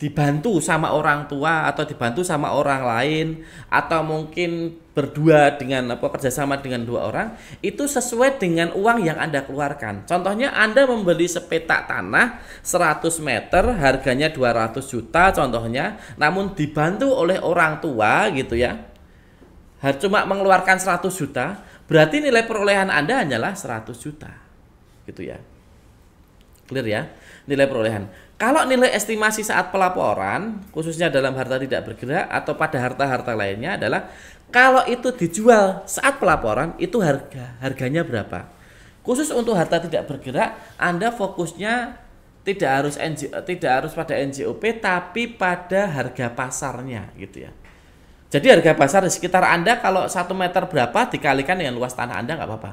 dibantu sama orang tua atau dibantu sama orang lain atau mungkin berdua dengan kerjasama dengan dua orang, itu sesuai dengan uang yang Anda keluarkan. Contohnya Anda membeli sepetak tanah 100 meter harganya 200 juta contohnya, namun dibantu oleh orang tua gitu ya, cuma mengeluarkan 100 juta, berarti nilai perolehan Anda hanyalah 100 juta gitu ya. Clear ya? Nilai perolehan. Kalau nilai estimasi saat pelaporan, khususnya dalam harta tidak bergerak atau pada harta-harta lainnya adalah kalau itu dijual saat pelaporan, itu harganya berapa. Khusus untuk harta tidak bergerak, Anda fokusnya tidak harus pada NJOP tapi pada harga pasarnya gitu ya. Jadi harga pasar di sekitar Anda kalau 1 meter berapa dikalikan dengan luas tanah Anda nggak apa-apa.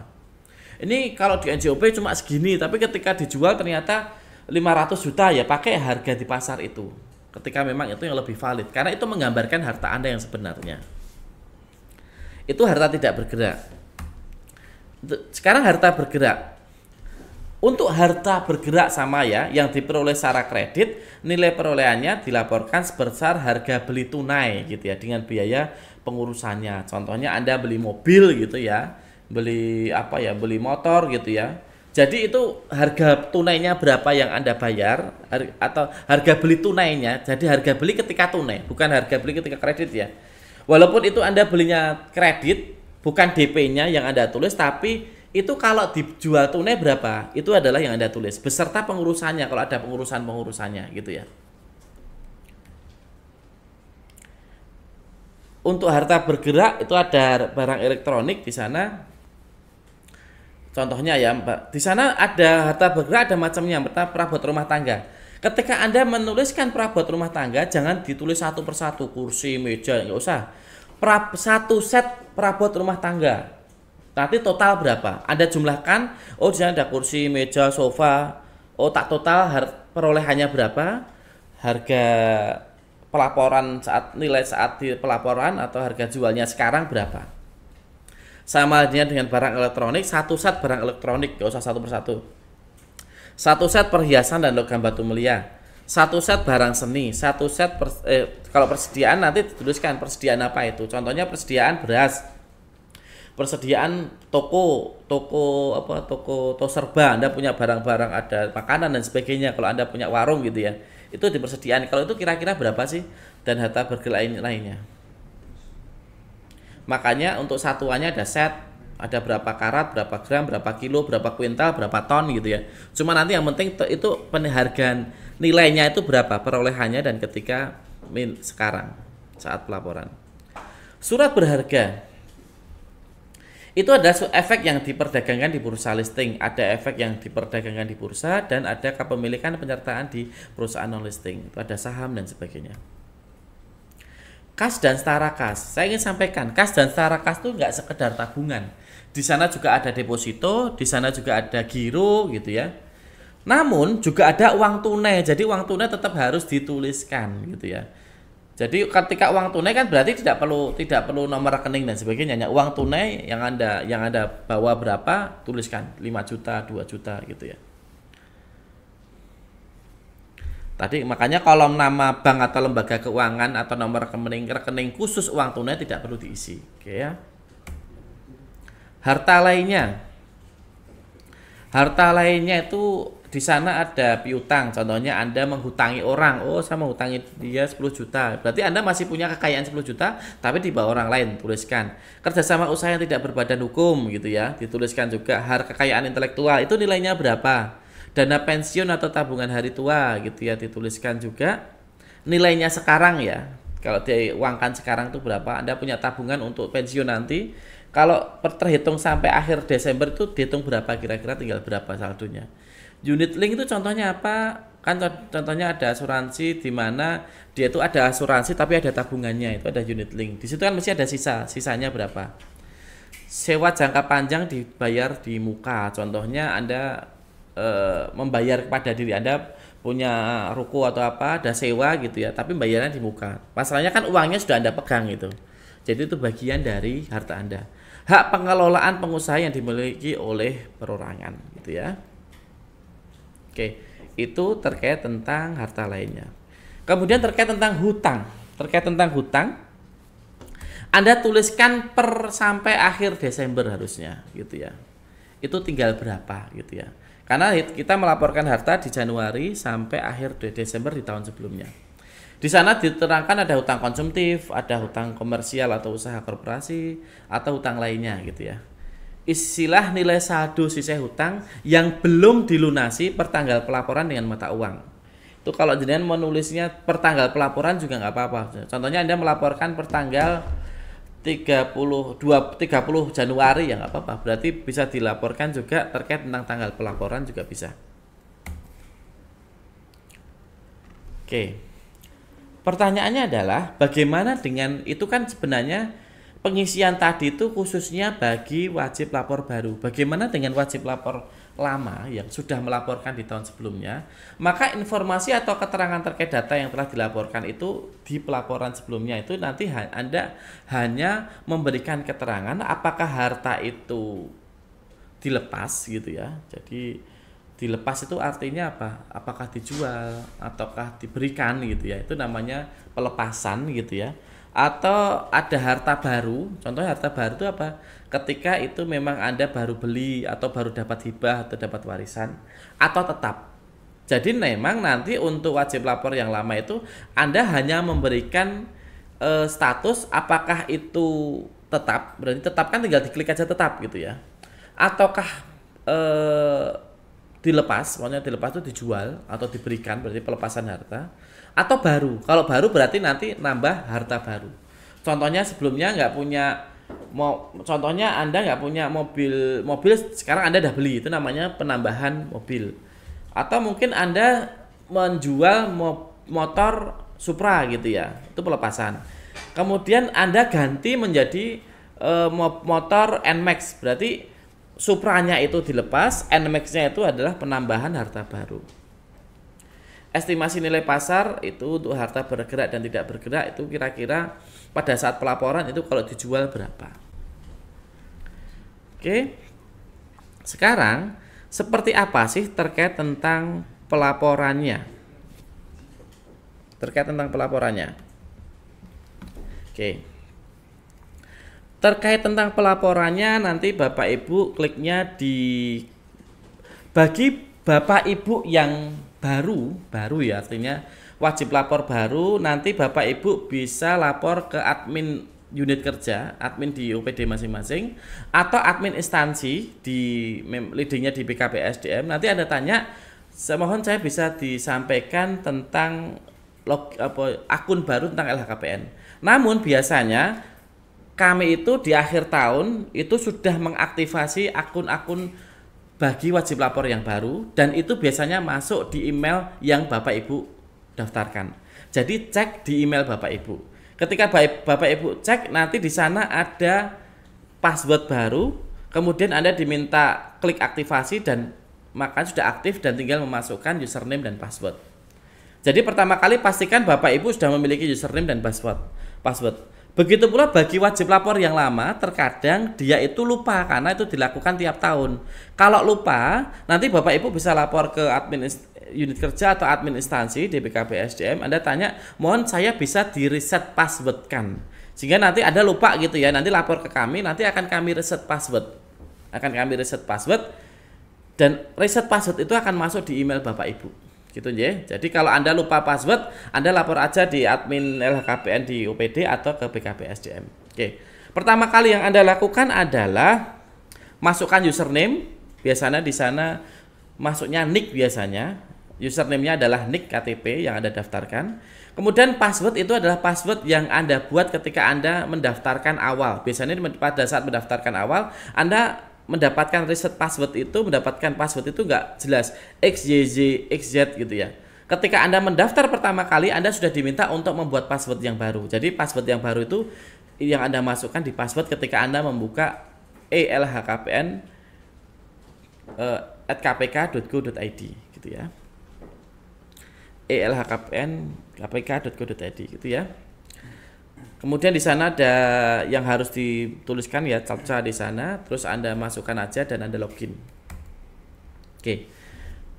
Ini kalau di NJOP cuma segini, tapi ketika dijual ternyata 500 juta ya pakai harga di pasar itu. Ketika memang itu yang lebih valid, karena itu menggambarkan harta Anda yang sebenarnya. Itu harta tidak bergerak. Sekarang harta bergerak. Untuk harta bergerak sama ya, yang diperoleh secara kredit, nilai perolehannya dilaporkan sebesar harga beli tunai gitu ya, dengan biaya pengurusannya. Contohnya Anda beli mobil gitu ya, beli motor gitu ya. Jadi itu harga tunainya berapa yang Anda bayar atau harga beli tunainya. Jadi harga beli ketika tunai, bukan harga beli ketika kredit ya. Walaupun itu Anda belinya kredit, bukan DP-nya yang Anda tulis, tapi itu kalau dijual tunai berapa, itu adalah yang Anda tulis beserta pengurusannya kalau ada pengurusannya gitu ya. Untuk harta bergerak itu ada barang elektronik di sana. Contohnya ya Mbak, di sana ada harta bergerak ada macamnya. Pertama perabot rumah tangga. Ketika Anda menuliskan perabot rumah tangga, jangan ditulis satu persatu, kursi, meja, nggak usah. Satu set perabot rumah tangga. Nanti total berapa? Anda jumlahkan, oh di sana ada kursi, meja, sofa. Oh tak total perolehannya berapa? Harga pelaporan nilai saat di pelaporan atau harga jualnya sekarang berapa? Sama dengan barang elektronik, satu set barang elektronik, gak usah satu persatu. Satu set perhiasan dan logam batu mulia, satu set barang seni, satu set kalau persediaan nanti dituliskan persediaan apa itu. Contohnya persediaan beras, persediaan toko serba. Anda punya barang-barang ada makanan dan sebagainya. Kalau Anda punya warung gitu ya, itu di persediaan. Kalau itu kira-kira berapa sih? Dan harta bergerak lainnya. Makanya untuk satuannya ada set, ada berapa karat, berapa gram, berapa kilo, berapa kuintal, berapa ton gitu ya. Cuma nanti yang penting itu penghargaan nilainya itu berapa perolehannya dan ketika sekarang saat pelaporan. Surat berharga itu ada efek yang diperdagangkan di bursa listing, ada efek yang diperdagangkan di bursa, dan ada kepemilikan penyertaan di perusahaan non listing. Itu ada saham dan sebagainya. Kas dan setara kas. Saya ingin sampaikan, kas dan setara kas itu nggak sekedar tabungan. Di sana juga ada deposito, di sana juga ada giro gitu ya. Namun juga ada uang tunai. Jadi uang tunai tetap harus dituliskan gitu ya. Jadi ketika uang tunai kan berarti tidak perlu nomor rekening dan sebagainya. Hanya uang tunai yang Anda bawa berapa, tuliskan 5 juta, 2 juta gitu ya. Tadi makanya kolom nama bank atau lembaga keuangan atau nomor rekening khusus uang tunai tidak perlu diisi. Oke ya. Harta lainnya itu di sana ada piutang. Contohnya Anda menghutangi orang. Oh, saya menghutangi dia 10 juta. Berarti Anda masih punya kekayaan 10 juta tapi di bawah orang lain, tuliskan. Kerjasama usaha yang tidak berbadan hukum gitu ya, dituliskan juga. Harta kekayaan intelektual itu nilainya berapa? Dana pensiun atau tabungan hari tua gitu ya, dituliskan juga. Nilainya sekarang ya, kalau diuangkan sekarang itu berapa? Anda punya tabungan untuk pensiun nanti, kalau terhitung sampai akhir Desember itu dihitung berapa kira-kira, tinggal berapa saldonya. Unit link itu contohnya apa? Kan contohnya ada asuransi di mana dia itu ada asuransi tapi ada tabungannya, itu ada unit link. Di situ kan mesti ada sisanya berapa. Sewa jangka panjang dibayar di muka. Contohnya Anda membayar kepada diri Anda, punya ruko atau apa, ada sewa gitu ya, tapi bayarnya di muka. Masalahnya kan uangnya sudah Anda pegang gitu. Jadi itu bagian dari harta Anda. Hak pengelolaan pengusaha yang dimiliki oleh perorangan gitu ya. Oke, itu terkait tentang harta lainnya. Kemudian terkait tentang hutang. Terkait tentang hutang, Anda tuliskan per sampai akhir Desember harusnya gitu ya. Itu tinggal berapa gitu ya. Karena kita melaporkan harta di Januari sampai akhir Desember di tahun sebelumnya. Di sana diterangkan ada hutang konsumtif, ada hutang komersial atau usaha korporasi, atau hutang lainnya gitu ya. Istilah nilai saldo sisa hutang yang belum dilunasi per tanggal pelaporan dengan mata uang. Itu kalau jenengan menulisnya per tanggal pelaporan juga nggak apa-apa. Contohnya Anda melaporkan per tanggal 30 Januari ya nggak apa-apa. Berarti bisa dilaporkan juga terkait tentang tanggal pelaporan juga bisa. Oke. Pertanyaannya adalah bagaimana dengan itu kan sebenarnya pengisian tadi itu khususnya bagi wajib lapor baru. Bagaimana dengan wajib lapor lama yang sudah melaporkan di tahun sebelumnya? Maka informasi atau keterangan terkait data yang telah dilaporkan itu di pelaporan sebelumnya itu nanti Anda hanya memberikan keterangan apakah harta itu dilepas gitu ya. Jadi dilepas itu artinya apa? Apakah dijual ataukah diberikan gitu ya. Itu namanya pelepasan gitu ya. Atau ada harta baru. Contohnya harta baru itu apa? Ketika itu memang Anda baru beli atau baru dapat hibah atau dapat warisan atau tetap. Jadi memang nanti untuk wajib lapor yang lama itu Anda hanya memberikan status apakah itu tetap. Berarti tetap kan tinggal diklik aja tetap gitu ya. Ataukah dilepas, pokoknya dilepas itu dijual atau diberikan, berarti pelepasan harta, atau baru. Kalau baru berarti nanti nambah harta baru. Contohnya sebelumnya nggak punya, contohnya Anda nggak punya mobil sekarang Anda udah beli, itu namanya penambahan mobil. Atau mungkin Anda menjual motor Supra gitu ya, itu pelepasan. Kemudian Anda ganti menjadi motor NMAX, berarti Supranya itu dilepas, NMAX-nya itu adalah penambahan harta baru. Estimasi nilai pasar itu untuk harta bergerak dan tidak bergerak itu kira-kira pada saat pelaporan itu kalau dijual berapa. Oke. Sekarang seperti apa sih terkait tentang pelaporannya? Terkait tentang pelaporannya. Oke. Terkait tentang pelaporannya nanti Bapak Ibu kliknya di bagi Bapak Ibu yang baru ya, artinya wajib lapor baru, nanti Bapak Ibu bisa lapor ke admin unit kerja, admin di UPD masing-masing atau admin instansi di leadingnya di BKPSDM. Nanti Anda tanya, mohon saya bisa disampaikan tentang akun baru tentang LHKPN. Namun biasanya kami itu di akhir tahun itu sudah mengaktifasi akun-akun bagi wajib lapor yang baru dan itu biasanya masuk di email yang Bapak Ibu daftarkan. Jadi cek di email Bapak Ibu. Ketika Bapak Ibu cek nanti di sana ada password baru, kemudian Anda diminta klik aktivasi dan maka sudah aktif dan tinggal memasukkan username dan password. Jadi pertama kali pastikan Bapak Ibu sudah memiliki username dan password. Begitu pula bagi wajib lapor yang lama, terkadang dia itu lupa karena itu dilakukan tiap tahun. Kalau lupa, nanti Bapak Ibu bisa lapor ke admin unit kerja atau admin instansi di BKPSDM. Anda tanya, mohon saya bisa di reset password kan. Sehingga nanti Anda lupa gitu ya, nanti lapor ke kami, nanti akan kami reset password. Dan reset password itu akan masuk di email Bapak Ibu. Gitu ya. Jadi kalau Anda lupa password, Anda lapor aja di admin LHKPN di UPD atau ke BKPSDM. Oke. Pertama kali yang Anda lakukan adalah masukkan username. Biasanya di sana masuknya nick biasanya. Username-nya adalah nick KTP yang Anda daftarkan. Kemudian password itu adalah password yang Anda buat ketika Anda mendaftarkan awal. Biasanya pada saat mendaftarkan awal, Anda mendapatkan reset password itu, mendapatkan password itu enggak jelas XYZ, XZ gitu ya. Ketika Anda mendaftar pertama kali, Anda sudah diminta untuk membuat password yang baru. Jadi password yang baru itu yang Anda masukkan di password ketika Anda membuka elhkpn @kpk.go.id gitu ya. elhkpn@kpk.go.id gitu ya. Kemudian di sana ada yang harus dituliskan ya, captcha di sana, terus Anda masukkan aja dan Anda login. Oke.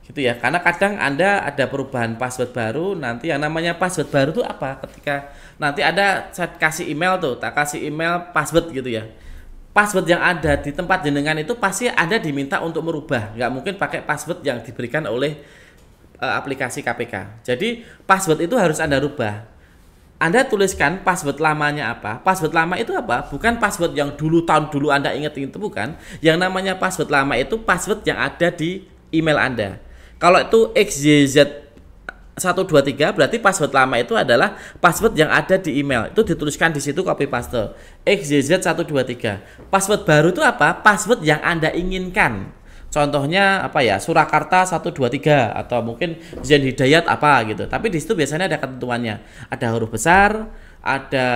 Gitu ya. Karena kadang Anda ada perubahan password baru, nanti yang namanya password baru itu apa? Ketika nanti ada saya kasih email tuh, tak kasih email password gitu ya. Password yang ada di tempat jenengan itu pasti Anda diminta untuk merubah. Nggak mungkin pakai password yang diberikan oleh aplikasi KPK. Jadi password itu harus Anda rubah. Anda tuliskan password lamanya apa? Password lama itu apa? Bukan password yang dulu tahun dulu Anda ingat itu, bukan. Yang namanya password lama itu password yang ada di email Anda. Kalau itu XYZ123 berarti password lama itu adalah password yang ada di email. Itu dituliskan di situ, copy paste. XYZ123. Password baru itu apa? Password yang Anda inginkan. Contohnya apa ya? Surakarta 123 atau mungkin Zain Hidayat apa gitu. Tapi di situ biasanya ada ketentuannya. Ada huruf besar, ada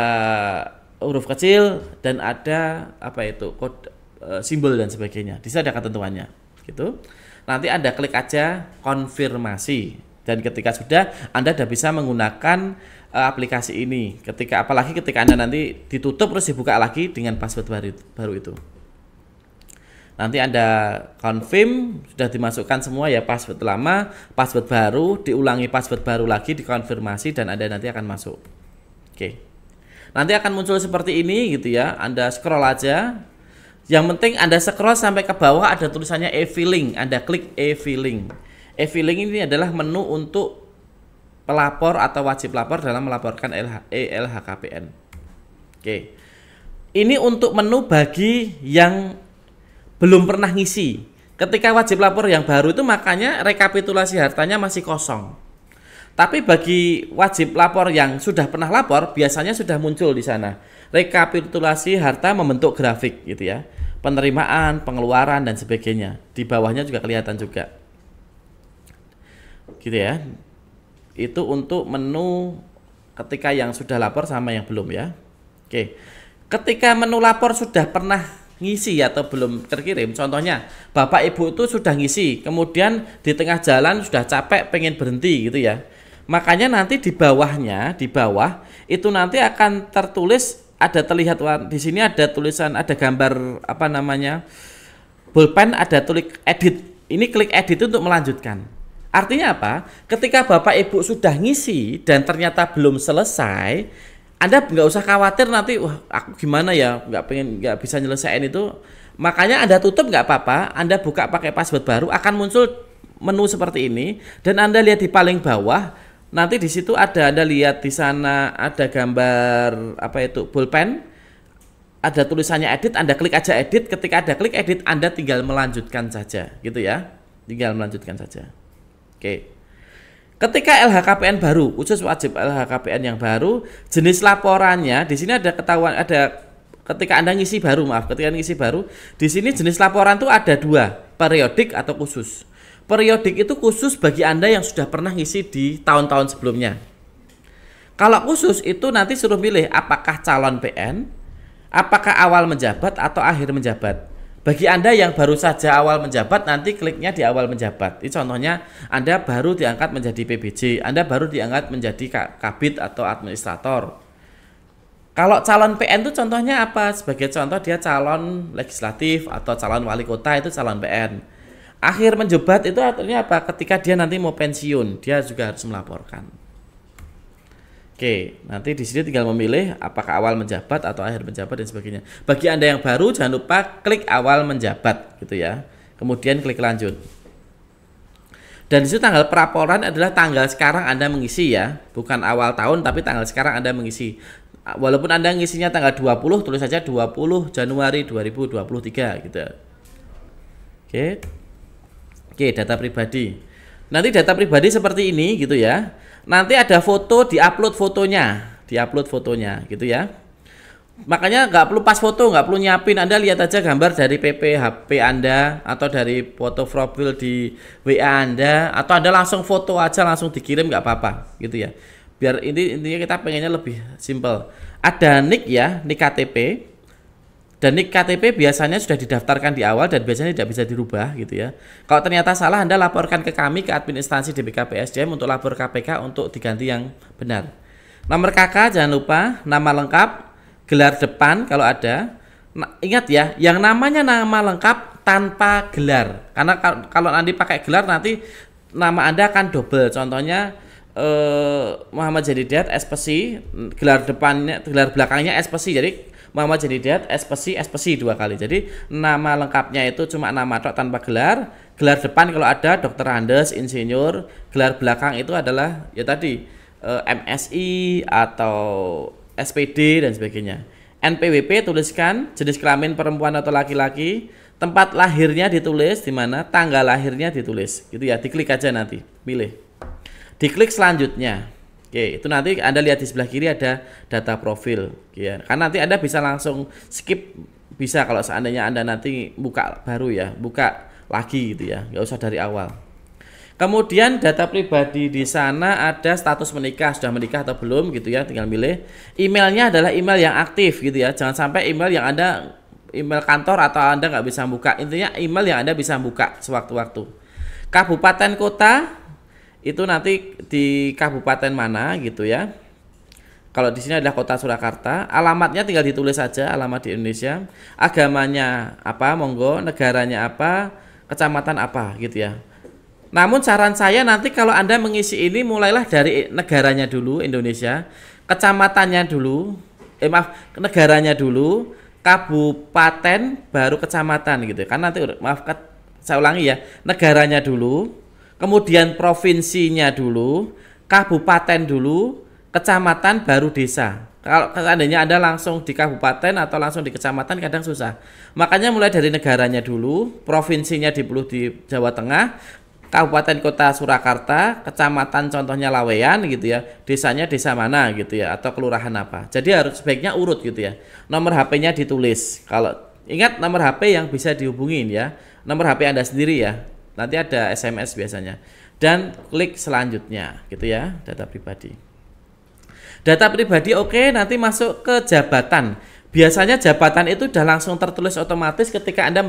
huruf kecil dan ada apa itu? Kode simbol dan sebagainya. Di situ ada ketentuannya gitu. Nanti Anda klik aja konfirmasi dan ketika sudah Anda sudah bisa menggunakan aplikasi ini. Apalagi ketika Anda nanti ditutup terus dibuka lagi dengan password baru itu. Nanti Anda confirm, sudah dimasukkan semua ya, password lama, password baru, diulangi password baru lagi, dikonfirmasi dan Anda nanti akan masuk. Oke. Nanti akan muncul seperti ini gitu ya. Anda scroll aja. Yang penting Anda scroll sampai ke bawah ada tulisannya e-filing. Anda klik e-filing. E-filing ini adalah menu untuk pelapor atau wajib lapor dalam melaporkan elhkpn. Oke. Ini untuk menu bagi yang belum pernah ngisi. Ketika wajib lapor yang baru itu makanya rekapitulasi hartanya masih kosong. Tapi bagi wajib lapor yang sudah pernah lapor biasanya sudah muncul di sana. Rekapitulasi harta membentuk grafik gitu ya. Penerimaan, pengeluaran dan sebagainya. Di bawahnya juga kelihatan juga. Gitu ya. Itu untuk menu ketika yang sudah lapor sama yang belum ya. Oke. Ketika menu lapor sudah pernah ngisi atau belum terkirim, contohnya Bapak Ibu itu sudah ngisi, kemudian di tengah jalan sudah capek pengen berhenti gitu ya, makanya nanti di bawah itu nanti akan tertulis, ada terlihat di sini ada tulisan, ada gambar apa namanya bolpen, ada tulis edit. Ini klik edit untuk melanjutkan. Artinya apa? Ketika Bapak Ibu sudah ngisi dan ternyata belum selesai, Anda nggak usah khawatir nanti, wah aku gimana ya, nggak bisa nyelesain itu. Makanya Anda tutup nggak apa-apa, Anda buka pakai password baru, akan muncul menu seperti ini. Dan Anda lihat di paling bawah, nanti di situ ada, Anda lihat di sana ada gambar apa itu bolpen, ada tulisannya edit, Anda klik aja edit. Ketika Anda klik edit, Anda tinggal melanjutkan saja, gitu ya, tinggal melanjutkan saja. Oke. Ketika LHKPN baru, khusus wajib LHKPN yang baru, jenis laporannya di sini ada ketahuan, ada ketika Anda ngisi baru, ketika ngisi baru, di sini jenis laporan tuh ada dua, periodik atau khusus. Periodik itu khusus bagi Anda yang sudah pernah ngisi di tahun-tahun sebelumnya. Kalau khusus itu nanti suruh pilih apakah calon PN, apakah awal menjabat atau akhir menjabat. Bagi Anda yang baru saja awal menjabat, nanti kliknya di awal menjabat. Ini contohnya Anda baru diangkat menjadi PBJ, Anda baru diangkat menjadi kabid atau administrator. Kalau calon PN itu contohnya apa? Sebagai contoh dia calon legislatif atau calon wali kota, itu calon PN. Akhir menjabat itu artinya apa? Ketika dia nanti mau pensiun, dia juga harus melaporkan. Oke, nanti di sini tinggal memilih apakah awal menjabat atau akhir menjabat dan sebagainya. Bagi Anda yang baru, jangan lupa klik awal menjabat gitu ya. Kemudian klik lanjut. Dan di situ tanggal pelaporan adalah tanggal sekarang Anda mengisi ya, bukan awal tahun tapi tanggal sekarang Anda mengisi. Walaupun Anda ngisinya tanggal 20, tulis saja 20 Januari 2023 gitu. Oke. Oke, data pribadi. Nanti data pribadi seperti ini gitu ya. Nanti ada foto, diupload fotonya gitu ya. Makanya nggak perlu pas foto, nggak perlu nyiapin. Anda lihat aja gambar dari PP HP Anda atau dari foto profil di WA Anda, atau Anda langsung foto aja langsung dikirim nggak apa-apa gitu ya. Biar intinya kita pengennya lebih simple. Ada nick ya, nick KTP Dan NIK KTP biasanya sudah didaftarkan di awal dan biasanya tidak bisa dirubah gitu ya. Kalau ternyata salah, Anda laporkan ke kami, ke admin instansi di BKPSDM untuk lapor KPK untuk diganti yang benar. Nomor KK jangan lupa, nama lengkap, gelar depan kalau ada. Nah, ingat ya, yang namanya nama lengkap tanpa gelar. Karena kalau nanti pakai gelar nanti nama Anda akan double. Contohnya Muhammad Jadidat Espesi, gelar depannya, gelar belakangnya Espesi. Jadi Muhammad Jadidat Espesi 2 kali. Jadi nama lengkapnya itu cuma nama tok tanpa gelar. Gelar depan kalau ada Dr. Andes, insinyur. Gelar belakang itu adalah ya tadi MSI atau SPD dan sebagainya. NPWP tuliskan jenis kelamin perempuan atau laki-laki, tempat lahirnya ditulis di mana, tanggal lahirnya ditulis. Gitu ya, diklik aja nanti, pilih. Diklik selanjutnya. Oke, itu nanti Anda lihat di sebelah kiri ada data profil, ya. Kan nanti Anda bisa langsung skip, bisa kalau seandainya Anda nanti buka baru ya, buka lagi gitu ya, nggak usah dari awal. Kemudian data pribadi di sana ada status menikah, sudah menikah atau belum gitu ya, tinggal pilih. Emailnya adalah email yang aktif gitu ya, jangan sampai email yang Anda email kantor atau Anda nggak bisa buka. Intinya email yang Anda bisa buka sewaktu-waktu. Kabupaten kota itu nanti di kabupaten mana gitu ya. Kalau di sini adalah Kota Surakarta, alamatnya tinggal ditulis saja, alamat di Indonesia. Agamanya apa, monggo, negaranya apa, kecamatan apa gitu ya. Namun saran saya nanti kalau Anda mengisi ini mulailah dari negaranya dulu, Indonesia, kecamatannya dulu, negaranya dulu, kabupaten baru kecamatan gitu. Kan nanti saya ulangi ya, negaranya dulu, kemudian provinsinya dulu, kabupaten dulu, kecamatan baru desa. Kalau seandainya Anda langsung di kabupaten atau langsung di kecamatan kadang susah. Makanya mulai dari negaranya dulu, provinsinya di Jawa Tengah, kabupaten kota Surakarta, kecamatan contohnya Laweyan gitu ya, desanya desa mana gitu ya, atau kelurahan apa. Jadi harus sebaiknya urut gitu ya. Nomor HP-nya ditulis. Kalau ingat nomor HP yang bisa dihubungin ya, nomor HP Anda sendiri ya. Nanti ada SMS biasanya. Dan klik selanjutnya gitu ya, data pribadi. Data pribadi oke, nanti masuk ke jabatan. Biasanya jabatan itu sudah langsung tertulis otomatis ketika Anda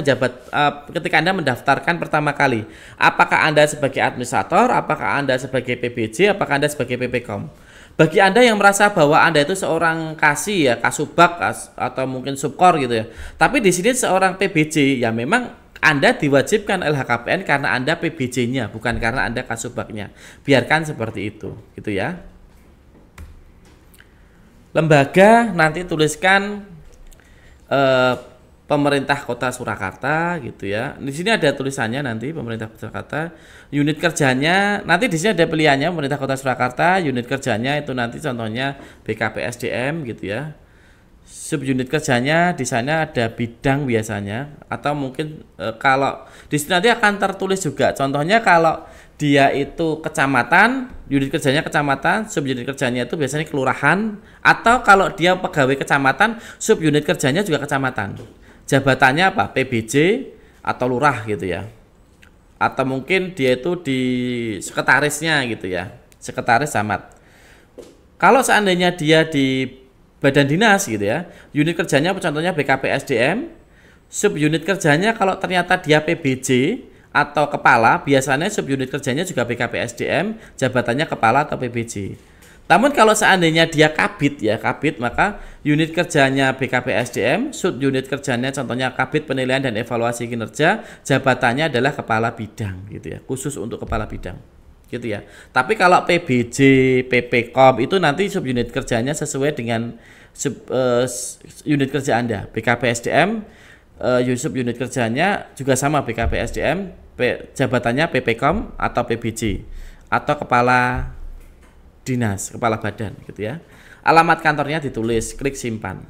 ketika Anda mendaftarkan pertama kali. Apakah Anda sebagai administrator, apakah Anda sebagai PBJ, apakah Anda sebagai PPkom. Bagi Anda yang merasa bahwa Anda itu seorang kasih ya, kasubag atau mungkin subkor gitu ya. Tapi di sini seorang PBJ ya memang Anda diwajibkan LHKPN karena Anda PBJ-nya, bukan karena Anda kasubagnya. Biarkan seperti itu, gitu ya. Lembaga nanti tuliskan pemerintah Kota Surakarta gitu ya. Di sini ada tulisannya nanti pemerintah Kota Surakarta. Unit kerjanya nanti di sini ada pilihannya pemerintah Kota Surakarta. Unit kerjanya itu nanti contohnya BKPSDM gitu ya. Subunit kerjanya di sana ada bidang biasanya atau mungkin kalau di sini nanti akan tertulis juga. Contohnya kalau dia itu kecamatan, unit kerjanya kecamatan, subunit kerjanya itu biasanya kelurahan, atau kalau dia pegawai kecamatan, subunit kerjanya juga kecamatan. Jabatannya apa? PBJ atau lurah gitu ya. Atau mungkin dia itu di sekretarisnya gitu ya. Sekretaris camat. Kalau seandainya dia di badan dinas gitu ya, unit kerjanya contohnya BKPSDM, subunit kerjanya kalau ternyata dia PBJ atau kepala, biasanya subunit kerjanya juga BKPSDM, jabatannya kepala atau PBJ. Namun kalau seandainya dia kabid ya, kabid, maka unit kerjanya BKPSDM, subunit kerjanya contohnya kabid penilaian dan evaluasi kinerja, jabatannya adalah kepala bidang gitu ya, khusus untuk kepala bidang. Gitu ya. Tapi kalau PBJ, PPkom itu nanti subunit kerjanya sesuai dengan unit kerja Anda. BKPSDM subunit kerjanya juga sama BKPSDM, jabatannya PPkom atau PBJ atau kepala dinas, kepala badan gitu ya. Alamat kantornya ditulis, klik simpan.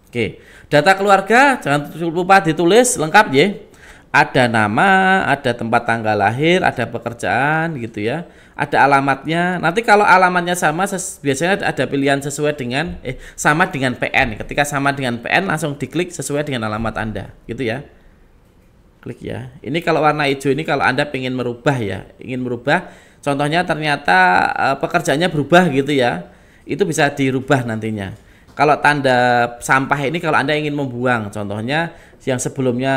Oke, data keluarga jangan lupa ditulis lengkap ya. Ada nama, ada tempat tanggal lahir, ada pekerjaan gitu ya. Ada alamatnya. Nanti kalau alamatnya sama biasanya ada pilihan sesuai dengan sama dengan PN. Ketika sama dengan PN langsung diklik sesuai dengan alamat Anda, gitu ya. Klik ya. Ini kalau warna hijau ini kalau Anda ingin merubah ya, ingin merubah. Contohnya ternyata pekerjaannya berubah gitu ya. Itu bisa dirubah nantinya. Kalau tanda sampah ini kalau Anda ingin membuang, contohnya yang sebelumnya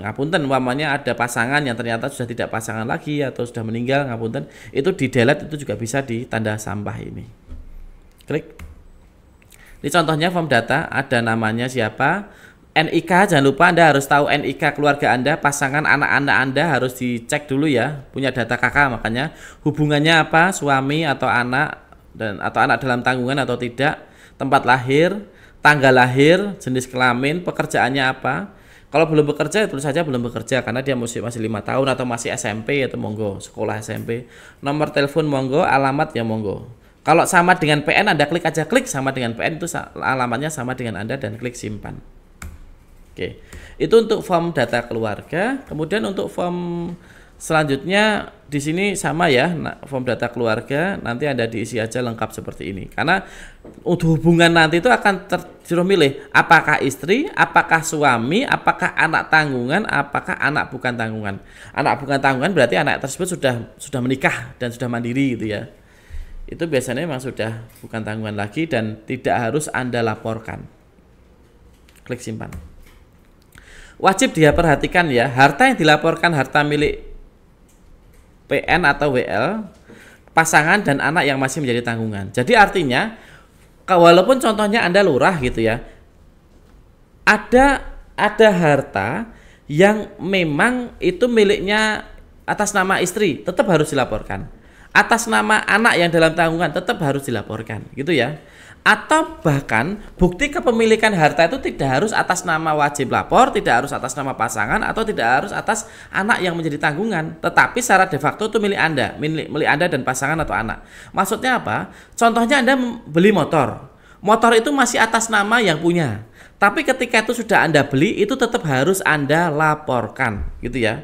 ngapunten umpamanya ada pasangan yang ternyata sudah tidak pasangan lagi atau sudah meninggal, ngapunten, itu di delete, itu juga bisa di tanda sampah ini. Klik. Ini contohnya form data, ada namanya siapa, NIK, jangan lupa Anda harus tahu NIK keluarga Anda, pasangan, anak-anak Anda harus dicek dulu ya, punya data kakak, makanya hubungannya apa, suami atau anak, dan atau anak dalam tanggungan atau tidak, tempat lahir, tanggal lahir, jenis kelamin, pekerjaannya apa. Kalau belum bekerja, tulis saja belum bekerja karena dia masih 5 tahun atau masih SMP atau monggo, sekolah SMP. Nomor telepon monggo, alamat ya monggo. Kalau sama dengan PN, Anda klik aja, klik sama dengan PN, itu alamatnya sama dengan Anda dan klik simpan. Oke, itu untuk form data keluarga. Kemudian untuk form selanjutnya di sini sama ya, form data keluarga nanti Anda diisi aja lengkap seperti ini. Karena untuk hubungan nanti itu akan disuruh milih apakah istri, apakah suami, apakah anak tanggungan, apakah anak bukan tanggungan. Anak bukan tanggungan berarti anak tersebut sudah menikah dan sudah mandiri gitu ya. Itu biasanya memang sudah bukan tanggungan lagi dan tidak harus Anda laporkan. Klik simpan. Wajib dia perhatikan ya, harta yang dilaporkan harta milik PN atau WL, pasangan dan anak yang masih menjadi tanggungan. Jadi artinya, walaupun contohnya Anda lurah gitu ya, ada harta yang memang itu miliknya atas nama istri, tetap harus dilaporkan. Atas nama anak yang dalam tanggungan tetap harus dilaporkan, gitu ya. Atau bahkan bukti kepemilikan harta itu tidak harus atas nama wajib lapor, tidak harus atas nama pasangan, atau tidak harus atas anak yang menjadi tanggungan, tetapi secara de facto itu milik Anda, milik Anda dan pasangan atau anak. Maksudnya apa? Contohnya Anda beli motor. Motor itu masih atas nama yang punya. Tapi ketika itu sudah Anda beli, itu tetap harus Anda laporkan, gitu ya.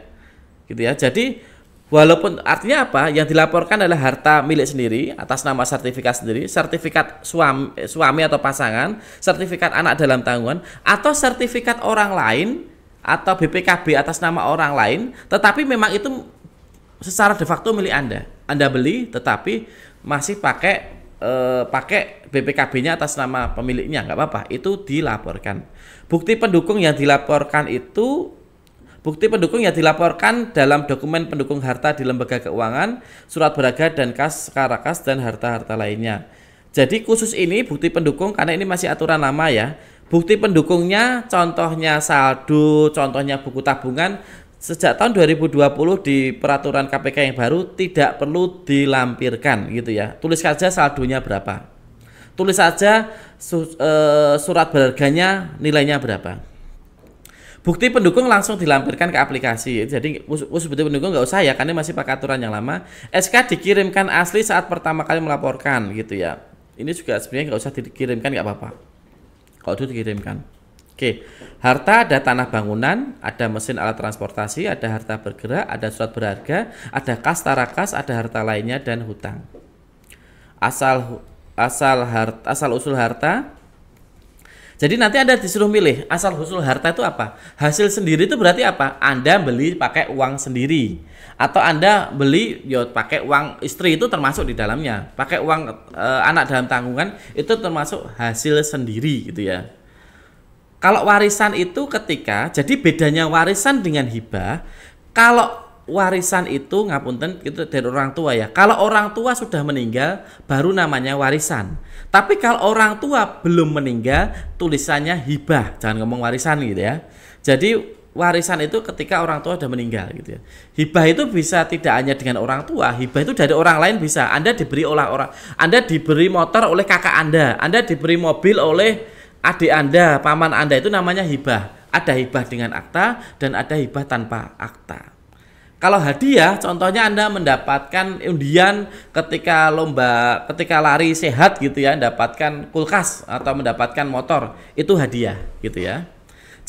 Gitu ya. Jadi walaupun artinya apa? Yang dilaporkan adalah harta milik sendiri atas nama sertifikat sendiri, sertifikat suami atau pasangan, sertifikat anak dalam tanggungan, atau sertifikat orang lain atau BPKB atas nama orang lain, tetapi memang itu secara de facto milik Anda. Anda beli tetapi masih pakai BPKB-nya atas nama pemiliknya, nggak apa-apa, itu dilaporkan. Bukti pendukung yang dilaporkan dalam dokumen pendukung harta di lembaga keuangan, surat berharga dan kas karakas dan harta-harta lainnya. Jadi khusus ini bukti pendukung karena ini masih aturan lama ya. Bukti pendukungnya contohnya saldo, contohnya buku tabungan. Sejak tahun 2020 di peraturan KPK yang baru tidak perlu dilampirkan gitu ya. Tulis saja saldonya berapa. Tulis saja surat berharganya nilainya berapa. Bukti pendukung langsung dilampirkan ke aplikasi. Jadi khusus bukti pendukung nggak usah ya, karena masih pakai aturan yang lama. SK dikirimkan asli saat pertama kali melaporkan gitu ya. Ini juga sebenarnya nggak usah dikirimkan, nggak apa-apa. Kalau itu dikirimkan. Oke, harta ada tanah bangunan, ada mesin alat transportasi, ada harta bergerak, ada surat berharga, ada kas tarakas, ada harta lainnya dan hutang. Asal usul harta. Jadi nanti Anda disuruh milih asal usul harta itu apa? Hasil sendiri itu berarti apa? Anda beli pakai uang sendiri, atau Anda beli pakai uang istri, itu termasuk di dalamnya. Pakai uang anak dalam tanggungan itu termasuk hasil sendiri gitu ya. Kalau warisan itu jadi bedanya warisan dengan hibah. Kalau warisan itu ngapunten itu dari orang tua ya. Kalau orang tua sudah meninggal baru namanya warisan. Tapi kalau orang tua belum meninggal tulisannya hibah. Jangan ngomong warisan gitu ya. Jadi warisan itu ketika orang tua sudah meninggal gitu ya. Hibah itu bisa tidak hanya dengan orang tua, hibah itu dari orang lain bisa. Anda diberi Anda diberi motor oleh kakak Anda diberi mobil oleh adik Anda, paman Anda, itu namanya hibah. Ada hibah dengan akta dan ada hibah tanpa akta. Kalau hadiah, contohnya Anda mendapatkan undian ketika lari sehat gitu ya, mendapatkan kulkas atau mendapatkan motor, itu hadiah gitu ya.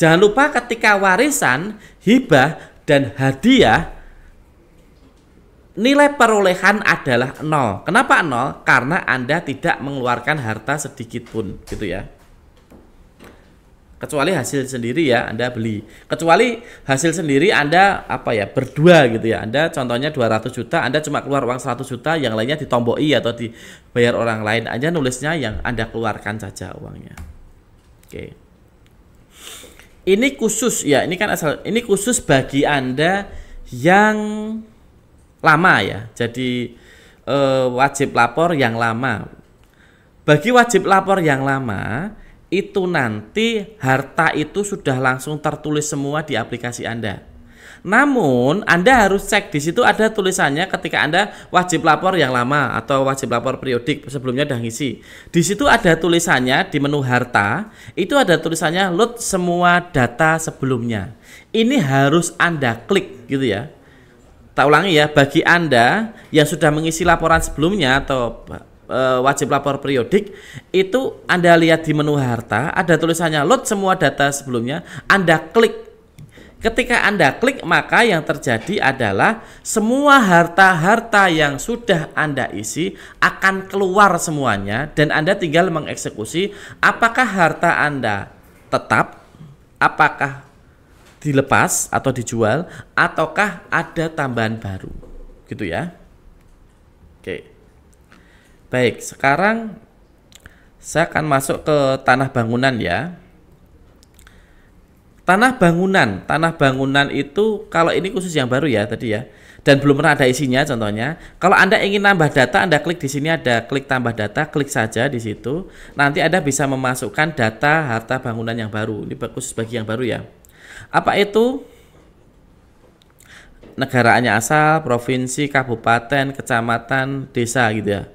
Jangan lupa ketika warisan, hibah dan hadiah nilai perolehan adalah 0. Kenapa 0? Karena Anda tidak mengeluarkan harta sedikit pun gitu ya. Kecuali hasil sendiri ya Anda beli. Kecuali hasil sendiri Anda berdua gitu ya. Anda contohnya 200 juta, Anda cuma keluar uang 100 juta, yang lainnya ditomboi atau dibayar orang lain. Anda nulisnya yang Anda keluarkan saja uangnya. Oke. Ini khusus ya, ini khusus bagi Anda yang lama ya. Jadi wajib lapor yang lama. Bagi wajib lapor yang lama itu nanti harta itu sudah langsung tertulis semua di aplikasi Anda. Namun Anda harus cek, di situ ada tulisannya ketika Anda wajib lapor yang lama atau wajib lapor periodik, sebelumnya udah ngisi. Di situ ada tulisannya di menu harta, itu ada tulisannya load semua data sebelumnya. Ini harus Anda klik gitu ya. Tak ulangi ya, bagi Anda yang sudah mengisi laporan sebelumnya atau wajib lapor periodik, itu Anda lihat di menu harta ada tulisannya load semua data sebelumnya, Anda klik. Ketika Anda klik, maka yang terjadi adalah semua harta-harta yang sudah Anda isi akan keluar semuanya, dan Anda tinggal mengeksekusi apakah harta Anda tetap, apakah dilepas atau dijual, ataukah ada tambahan baru gitu ya. Oke. Baik, sekarang saya akan masuk ke tanah bangunan ya. Tanah bangunan itu kalau ini khusus yang baru ya tadi ya, dan belum pernah ada isinya. Contohnya, kalau Anda ingin nambah data, Anda klik di sini, ada klik tambah data, klik saja di situ. Nanti Anda bisa memasukkan data harta bangunan yang baru. Ini khusus bagi yang baru ya. Apa itu? Negaraannya asal, provinsi, kabupaten, kecamatan, desa gitu ya.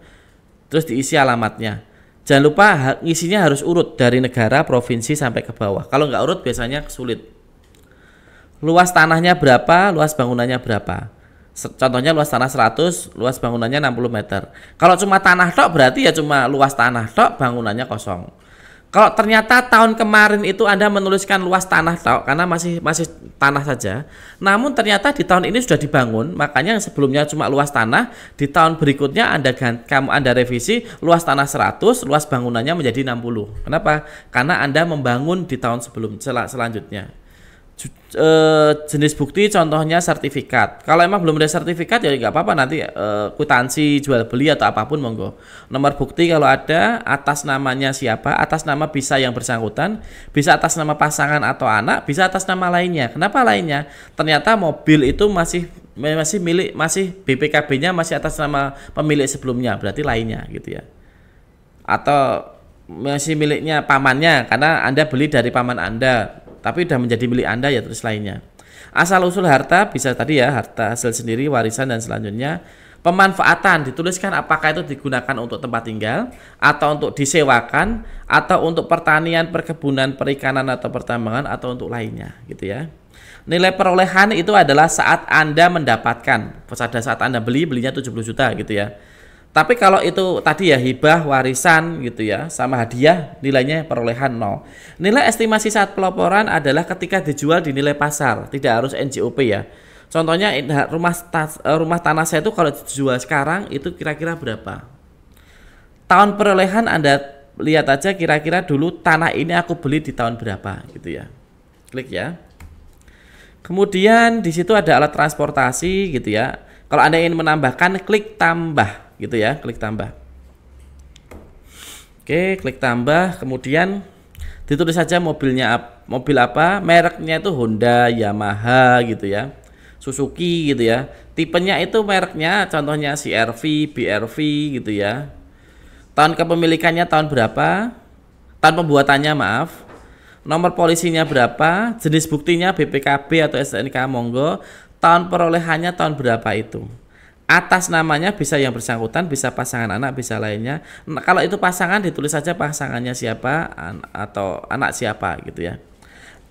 Terus diisi alamatnya. Jangan lupa isinya harus urut dari negara, provinsi sampai ke bawah. Kalau nggak urut biasanya sulit. Luas tanahnya berapa, luas bangunannya berapa. Contohnya luas tanah 100, luas bangunannya 60 meter. Kalau cuma tanah tok berarti ya cuma luas tanah tok, bangunannya kosong. Kalau ternyata tahun kemarin itu Anda menuliskan luas tanah tok karena masih tanah saja, namun ternyata di tahun ini sudah dibangun, makanya yang sebelumnya cuma luas tanah, di tahun berikutnya Anda revisi luas tanah 100, luas bangunannya menjadi 60. Kenapa? Karena Anda membangun di tahun selanjutnya. Jenis bukti contohnya sertifikat. Kalau emang belum ada sertifikat ya nggak apa-apa, nanti kwitansi jual beli atau apapun monggo. Nomor bukti kalau ada, atas namanya siapa, atas nama bisa yang bersangkutan, bisa atas nama pasangan atau anak, bisa atas nama lainnya. Kenapa lainnya? Ternyata mobil itu masih BPKB-nya masih atas nama pemilik sebelumnya, berarti lainnya gitu ya. Atau masih miliknya pamannya karena Anda beli dari paman Anda, tapi udah menjadi milik Anda ya, terus lainnya. Asal usul harta bisa tadi ya, harta hasil sendiri, warisan dan selanjutnya. Pemanfaatan dituliskan apakah itu digunakan untuk tempat tinggal atau untuk disewakan atau untuk pertanian, perkebunan, perikanan atau pertambangan atau untuk lainnya gitu ya. Nilai perolehan itu adalah saat Anda mendapatkan, pada saat Anda belinya 70 juta gitu ya. Tapi kalau itu tadi ya hibah, warisan gitu ya, sama hadiah, nilainya perolehan 0. Nilai estimasi saat pelaporan adalah ketika dijual di nilai pasar, tidak harus NJOP ya. Contohnya rumah tanah saya itu kalau dijual sekarang itu kira-kira berapa. Tahun perolehan Anda lihat aja kira-kira dulu tanah ini aku beli di tahun berapa gitu ya. Klik ya. Kemudian di situ ada alat transportasi gitu ya. Kalau Anda ingin menambahkan, klik tambah gitu ya, klik tambah. Oke, klik tambah, kemudian ditulis saja mobil apa, mereknya itu Honda, Yamaha gitu ya, Suzuki gitu ya. Tipenya itu mereknya contohnya CR-V, BR-V gitu ya. Tahun kepemilikannya tahun berapa? Tahun pembuatannya maaf. Nomor polisinya berapa? Jenis buktinya BPKB atau STNK monggo. Tahun perolehannya tahun berapa itu? Atas namanya bisa yang bersangkutan, bisa pasangan anak, bisa lainnya. Nah, kalau itu pasangan ditulis saja pasangannya siapa atau anak siapa gitu ya.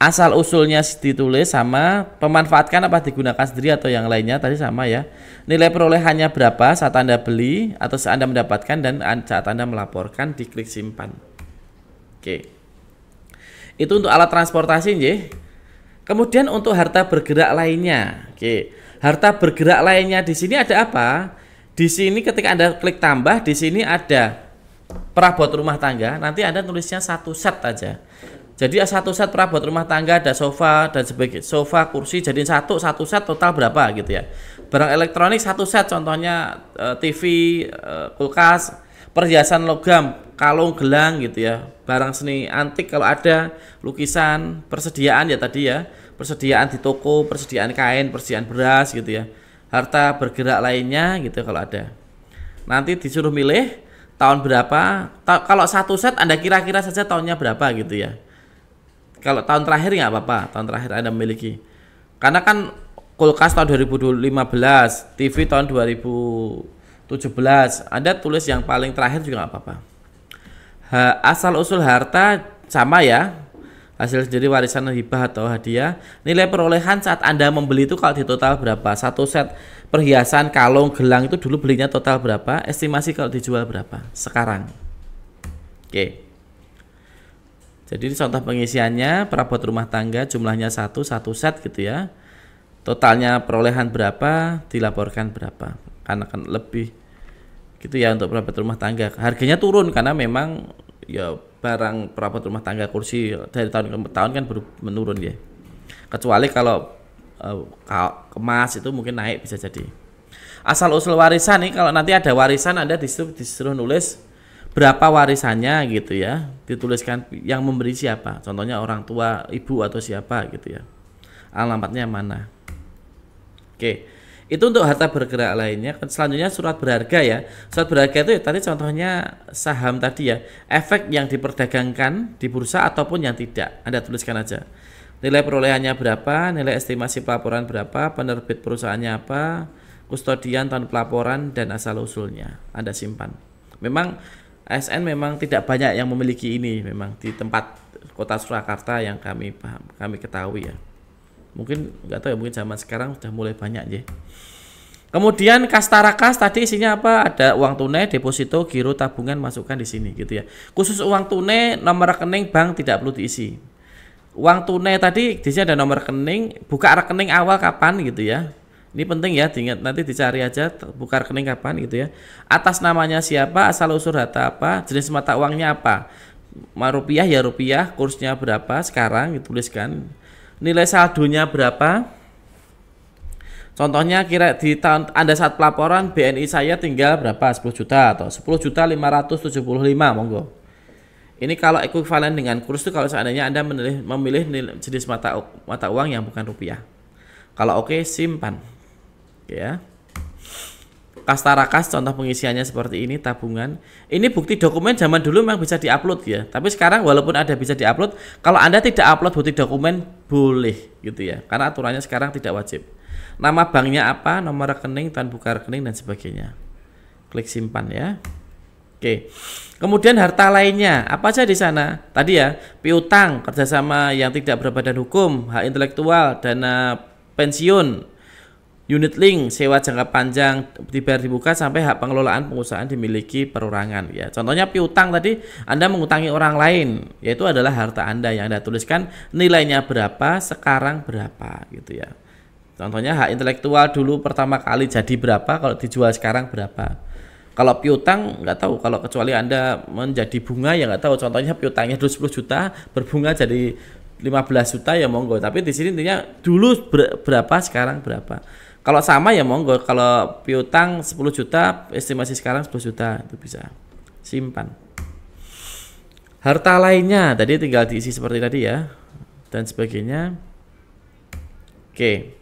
Asal usulnya ditulis sama, pemanfaatkan apa digunakan sendiri atau yang lainnya tadi sama ya. Nilai perolehannya berapa saat Anda beli atau saat Anda mendapatkan dan saat Anda melaporkan, diklik simpan. Oke. Itu untuk alat transportasi nggih. Kemudian untuk harta bergerak lainnya. Oke. Harta bergerak lainnya di sini ada apa? Di sini ketika Anda klik tambah, di sini ada perabot rumah tangga. Nanti Anda tulisnya satu set aja. Jadi satu set perabot rumah tangga, ada sofa dan sebagainya, sofa, kursi, jadi satu set total berapa gitu ya. Barang elektronik satu set, contohnya TV, kulkas, perhiasan logam, kalung, gelang gitu ya. Barang seni antik kalau ada, lukisan, persediaan ya tadi ya, persediaan di toko, persediaan kain, persediaan beras gitu ya. Harta bergerak lainnya gitu kalau ada. Nanti disuruh milih tahun berapa. Kalau satu set Anda kira-kira saja tahunnya berapa gitu ya. Kalau tahun terakhir nggak apa-apa, tahun terakhir Anda memiliki. Karena kan kulkas tahun 2015, TV tahun 2017, Anda tulis yang paling terakhir juga nggak apa-apa. Asal usul harta sama ya, hasil sendiri warisan hibah atau hadiah. Nilai perolehan saat Anda membeli itu kalau di total berapa? Satu set perhiasan, kalung, gelang itu dulu belinya total berapa? Estimasi kalau dijual berapa? Sekarang. Oke. Jadi contoh pengisiannya perabot rumah tangga jumlahnya satu set gitu ya. Totalnya perolehan berapa, dilaporkan berapa. Karena kan lebih gitu ya untuk perabot rumah tangga. Harganya turun karena memang ya barang perabot rumah tangga kursi dari tahun ke tahun kan menurun ya. Kecuali kalau emas itu mungkin naik bisa jadi. Asal usul warisan nih, kalau nanti ada warisan Anda disuruh nulis berapa warisannya gitu ya, dituliskan yang memberi siapa, contohnya orang tua, ibu atau siapa gitu ya, alamatnya mana. Oke, itu untuk harta bergerak lainnya. Selanjutnya surat berharga ya. Surat berharga itu ya, tadi contohnya saham tadi ya, efek yang diperdagangkan di bursa ataupun yang tidak, Anda tuliskan aja. Nilai perolehannya berapa, nilai estimasi pelaporan berapa, penerbit perusahaannya apa, kustodian tahun pelaporan dan asal usulnya Anda simpan. Memang ASN memang tidak banyak yang memiliki ini, memang di tempat kota Surakarta yang kami ketahui ya. Mungkin nggak tahu ya, mungkin zaman sekarang sudah mulai banyak ya. Kemudian kas tarakas tadi isinya apa? Ada uang tunai, deposito, giro, tabungan, masukkan di sini gitu ya. Khusus uang tunai, nomor rekening bank tidak perlu diisi. Uang tunai tadi di sini ada nomor rekening, buka rekening awal kapan gitu ya. Ini penting ya, diingat, nanti dicari aja buka rekening kapan gitu ya. Atas namanya siapa, asal usul harta apa, jenis mata uangnya apa. Rupiah ya rupiah, kursnya berapa sekarang dituliskan. Nilai saldonya berapa. Contohnya kira di tahun Anda saat pelaporan BNI saya tinggal berapa? 10 juta atau 10.575 monggo. Ini kalau ekuivalen dengan kurs itu kalau seandainya Anda memilih jenis mata uang yang bukan rupiah. Kalau oke, simpan. Ya. Kas tarakas contoh pengisiannya seperti ini, tabungan. Ini bukti dokumen zaman dulu memang bisa diupload ya. Tapi sekarang walaupun ada bisa diupload, kalau Anda tidak upload bukti dokumen boleh gitu ya. Karena aturannya sekarang tidak wajib. Nama banknya apa, nomor rekening, dan buka rekening dan sebagainya. Klik simpan ya. Oke. Kemudian harta lainnya, apa aja di sana? Tadi ya, piutang, kerjasama yang tidak berbadan hukum, hak intelektual, dana pensiun, unit link, sewa jangka panjang dibayar dibuka sampai hak pengelolaan pengusahaan dimiliki perorangan ya. Contohnya piutang tadi Anda mengutangi orang lain, yaitu adalah harta Anda yang Anda tuliskan nilainya berapa, sekarang berapa gitu ya. Contohnya hak intelektual dulu pertama kali jadi berapa, kalau dijual sekarang berapa. Kalau piutang nggak tahu, kalau kecuali Anda menjadi bunga ya nggak tahu. Contohnya piutangnya dulu 10 juta berbunga jadi 15 juta ya monggo. Tapi di sini intinya dulu berapa, sekarang berapa. Kalau sama ya monggo, kalau piutang 10 juta, estimasi sekarang 10 juta, itu bisa simpan. Harta lainnya, tadi tinggal diisi seperti tadi ya, dan sebagainya. Oke.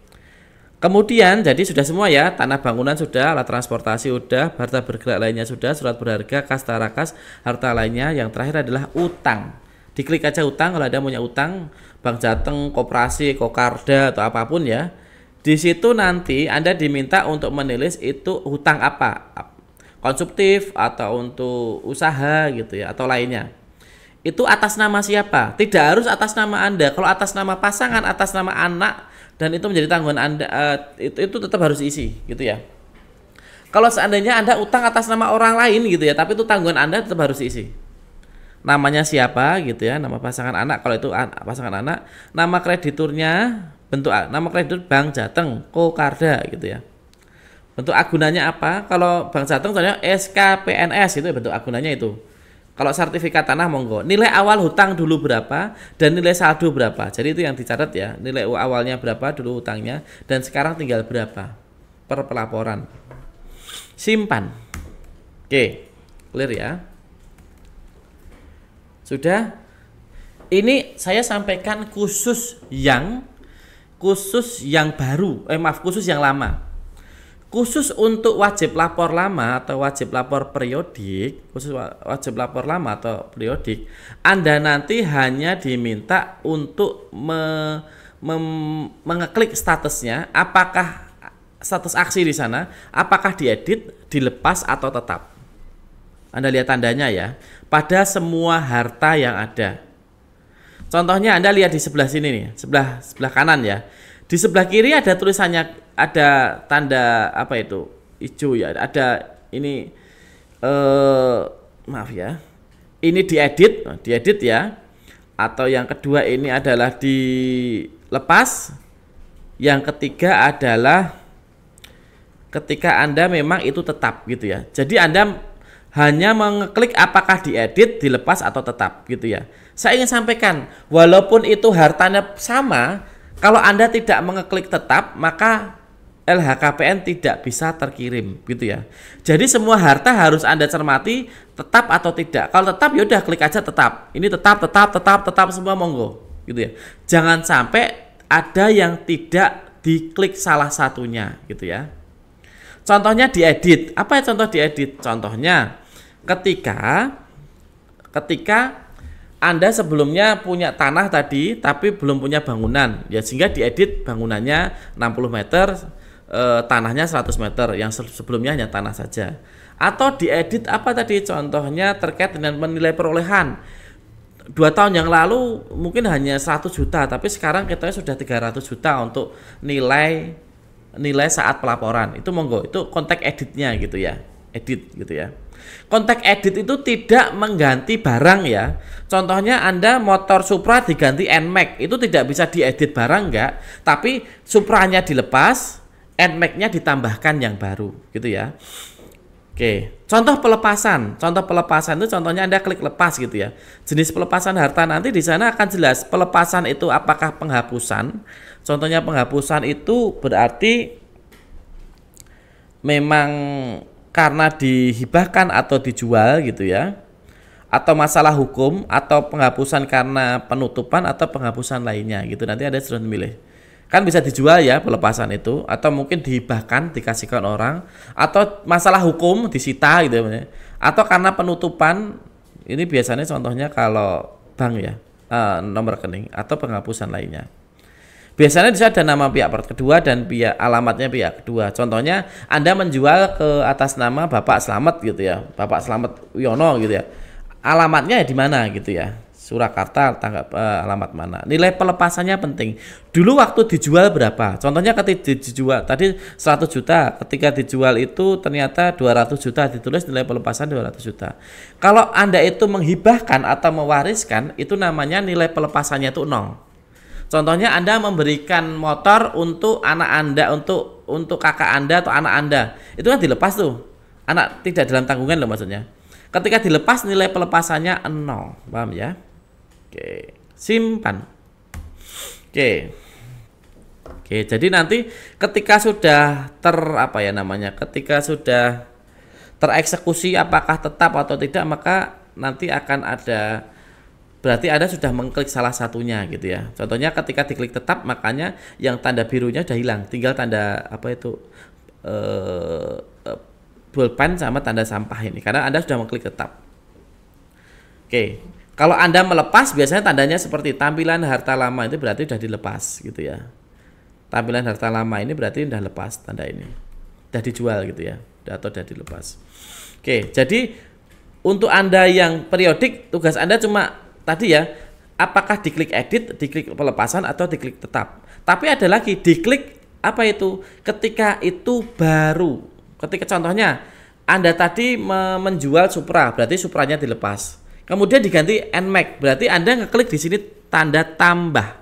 Kemudian, jadi sudah semua ya, tanah bangunan sudah, alat transportasi sudah, harta bergerak lainnya sudah, surat berharga, kas tarakas, harta lainnya. Yang terakhir adalah utang. Diklik aja utang, kalau ada punya utang, Bank Jateng, Koperasi, Kokarda, atau apapun ya. Di situ nanti Anda diminta untuk menulis itu hutang apa, konsumtif atau untuk usaha gitu ya, atau lainnya. Itu atas nama siapa? Tidak harus atas nama Anda. Kalau atas nama pasangan, atas nama anak, dan itu menjadi tanggungan Anda, itu tetap harus isi gitu ya. Kalau seandainya Anda utang atas nama orang lain gitu ya, tapi itu tanggungan Anda tetap harus isi. Namanya siapa gitu ya, nama pasangan anak kalau itu pasangan anak, nama krediturnya, bentuk nama kreditur Bank Jateng, Kokarda gitu ya. Bentuk agunannya apa? Kalau Bank Jateng contohnya SKPNS itu bentuk agunannya itu. Kalau sertifikat tanah monggo. Nilai awal hutang dulu berapa dan nilai saldo berapa. Jadi itu yang dicatat ya. Nilai awalnya berapa dulu hutangnya dan sekarang tinggal berapa per pelaporan. Simpan. Oke, clear ya. Sudah. Ini saya sampaikan khusus yang baru. Khusus yang lama. Khusus untuk wajib lapor lama atau wajib lapor periodik, Anda nanti hanya diminta untuk mengeklik statusnya, apakah status aksi di sana, apakah diedit, dilepas atau tetap. Anda lihat tandanya ya, pada semua harta yang ada. Contohnya Anda lihat di sebelah sini nih, sebelah kanan ya. Di sebelah kiri ada tulisannya, ada tanda apa itu hijau ya, ada ini maaf ya, ini diedit ya, atau yang kedua ini adalah dilepas, yang ketiga adalah ketika Anda memang itu tetap gitu ya. Jadi Anda hanya mengeklik apakah diedit, dilepas atau tetap gitu ya. Saya ingin sampaikan, walaupun itu hartanya sama, kalau Anda tidak mengeklik tetap, maka LHKPN tidak bisa terkirim gitu ya. Jadi semua harta harus Anda cermati tetap atau tidak. Kalau tetap ya udah klik aja tetap. Ini tetap semua monggo gitu ya. Jangan sampai ada yang tidak diklik salah satunya gitu ya. Contohnya diedit. Apa ya contoh diedit? Contohnya ketika Anda sebelumnya punya tanah tadi tapi belum punya bangunan ya, sehingga diedit bangunannya 60 meter, tanahnya 100 meter, yang sebelumnya hanya tanah saja. Atau diedit apa tadi, contohnya terkait dengan menilai perolehan. 2 tahun yang lalu mungkin hanya 100 juta, tapi sekarang kita sudah 300 juta untuk nilai saat pelaporan. Itu monggo, itu konteks editnya gitu ya, edit gitu ya. Konteks edit itu tidak mengganti barang ya. Contohnya Anda motor Supra diganti NMAX, itu tidak bisa diedit barang enggak, tapi Supranya dilepas, NMAX-nya ditambahkan yang baru gitu ya. Oke, contoh pelepasan itu contohnya Anda klik lepas gitu ya. Jenis pelepasan harta nanti di sana akan jelas. Pelepasan itu apakah penghapusan? Contohnya penghapusan itu berarti memang karena dihibahkan atau dijual gitu ya, atau masalah hukum, atau penghapusan karena penutupan, atau penghapusan lainnya gitu. Nanti Anda sudah memilih. Kan bisa dijual ya pelepasan itu, atau mungkin dihibahkan, dikasihkan orang, atau masalah hukum disita gitu ya. Atau karena penutupan, ini biasanya contohnya kalau bank ya, nomor rekening, atau penghapusan lainnya. Biasanya di sana ada nama pihak kedua dan alamatnya pihak kedua. Contohnya Anda menjual ke atas nama Bapak Slamet gitu ya, Bapak Slamet Wiono gitu ya. Alamatnya di mana gitu ya, Surakarta, alamat mana. Nilai pelepasannya penting. Dulu waktu dijual berapa? Contohnya ketika dijual tadi 100 juta, ketika dijual itu ternyata 200 juta, ditulis nilai pelepasan 200 juta. Kalau Anda itu menghibahkan atau mewariskan, itu namanya nilai pelepasannya itu 0. Contohnya Anda memberikan motor untuk anak Anda, untuk kakak Anda atau anak Anda, itu kan dilepas tuh. Anak tidak dalam tanggungan loh maksudnya. Ketika dilepas nilai pelepasannya 0, paham ya? Oke, simpan. Oke, jadi nanti ketika sudah ketika sudah tereksekusi apakah tetap atau tidak, maka nanti akan ada, berarti Anda sudah mengklik salah satunya gitu ya. Contohnya ketika diklik tetap, makanya yang tanda birunya sudah hilang, tinggal tanda apa itu pulpen sama tanda sampah ini, karena Anda sudah mengklik tetap. Oke, kalau Anda melepas biasanya tandanya seperti tampilan harta lama, itu berarti sudah dilepas gitu ya. Tampilan harta lama ini berarti sudah lepas, tanda ini sudah dijual gitu ya, atau sudah dilepas. Oke, jadi untuk Anda yang periodik, tugas Anda cuma tadi ya, apakah diklik edit, diklik pelepasan, atau diklik tetap. Tapi ada lagi diklik apa itu? Ketika itu baru. Ketika contohnya Anda tadi menjual Supra, berarti Supranya dilepas. Kemudian diganti NMAX, berarti Anda ngeklik di sini tanda tambah.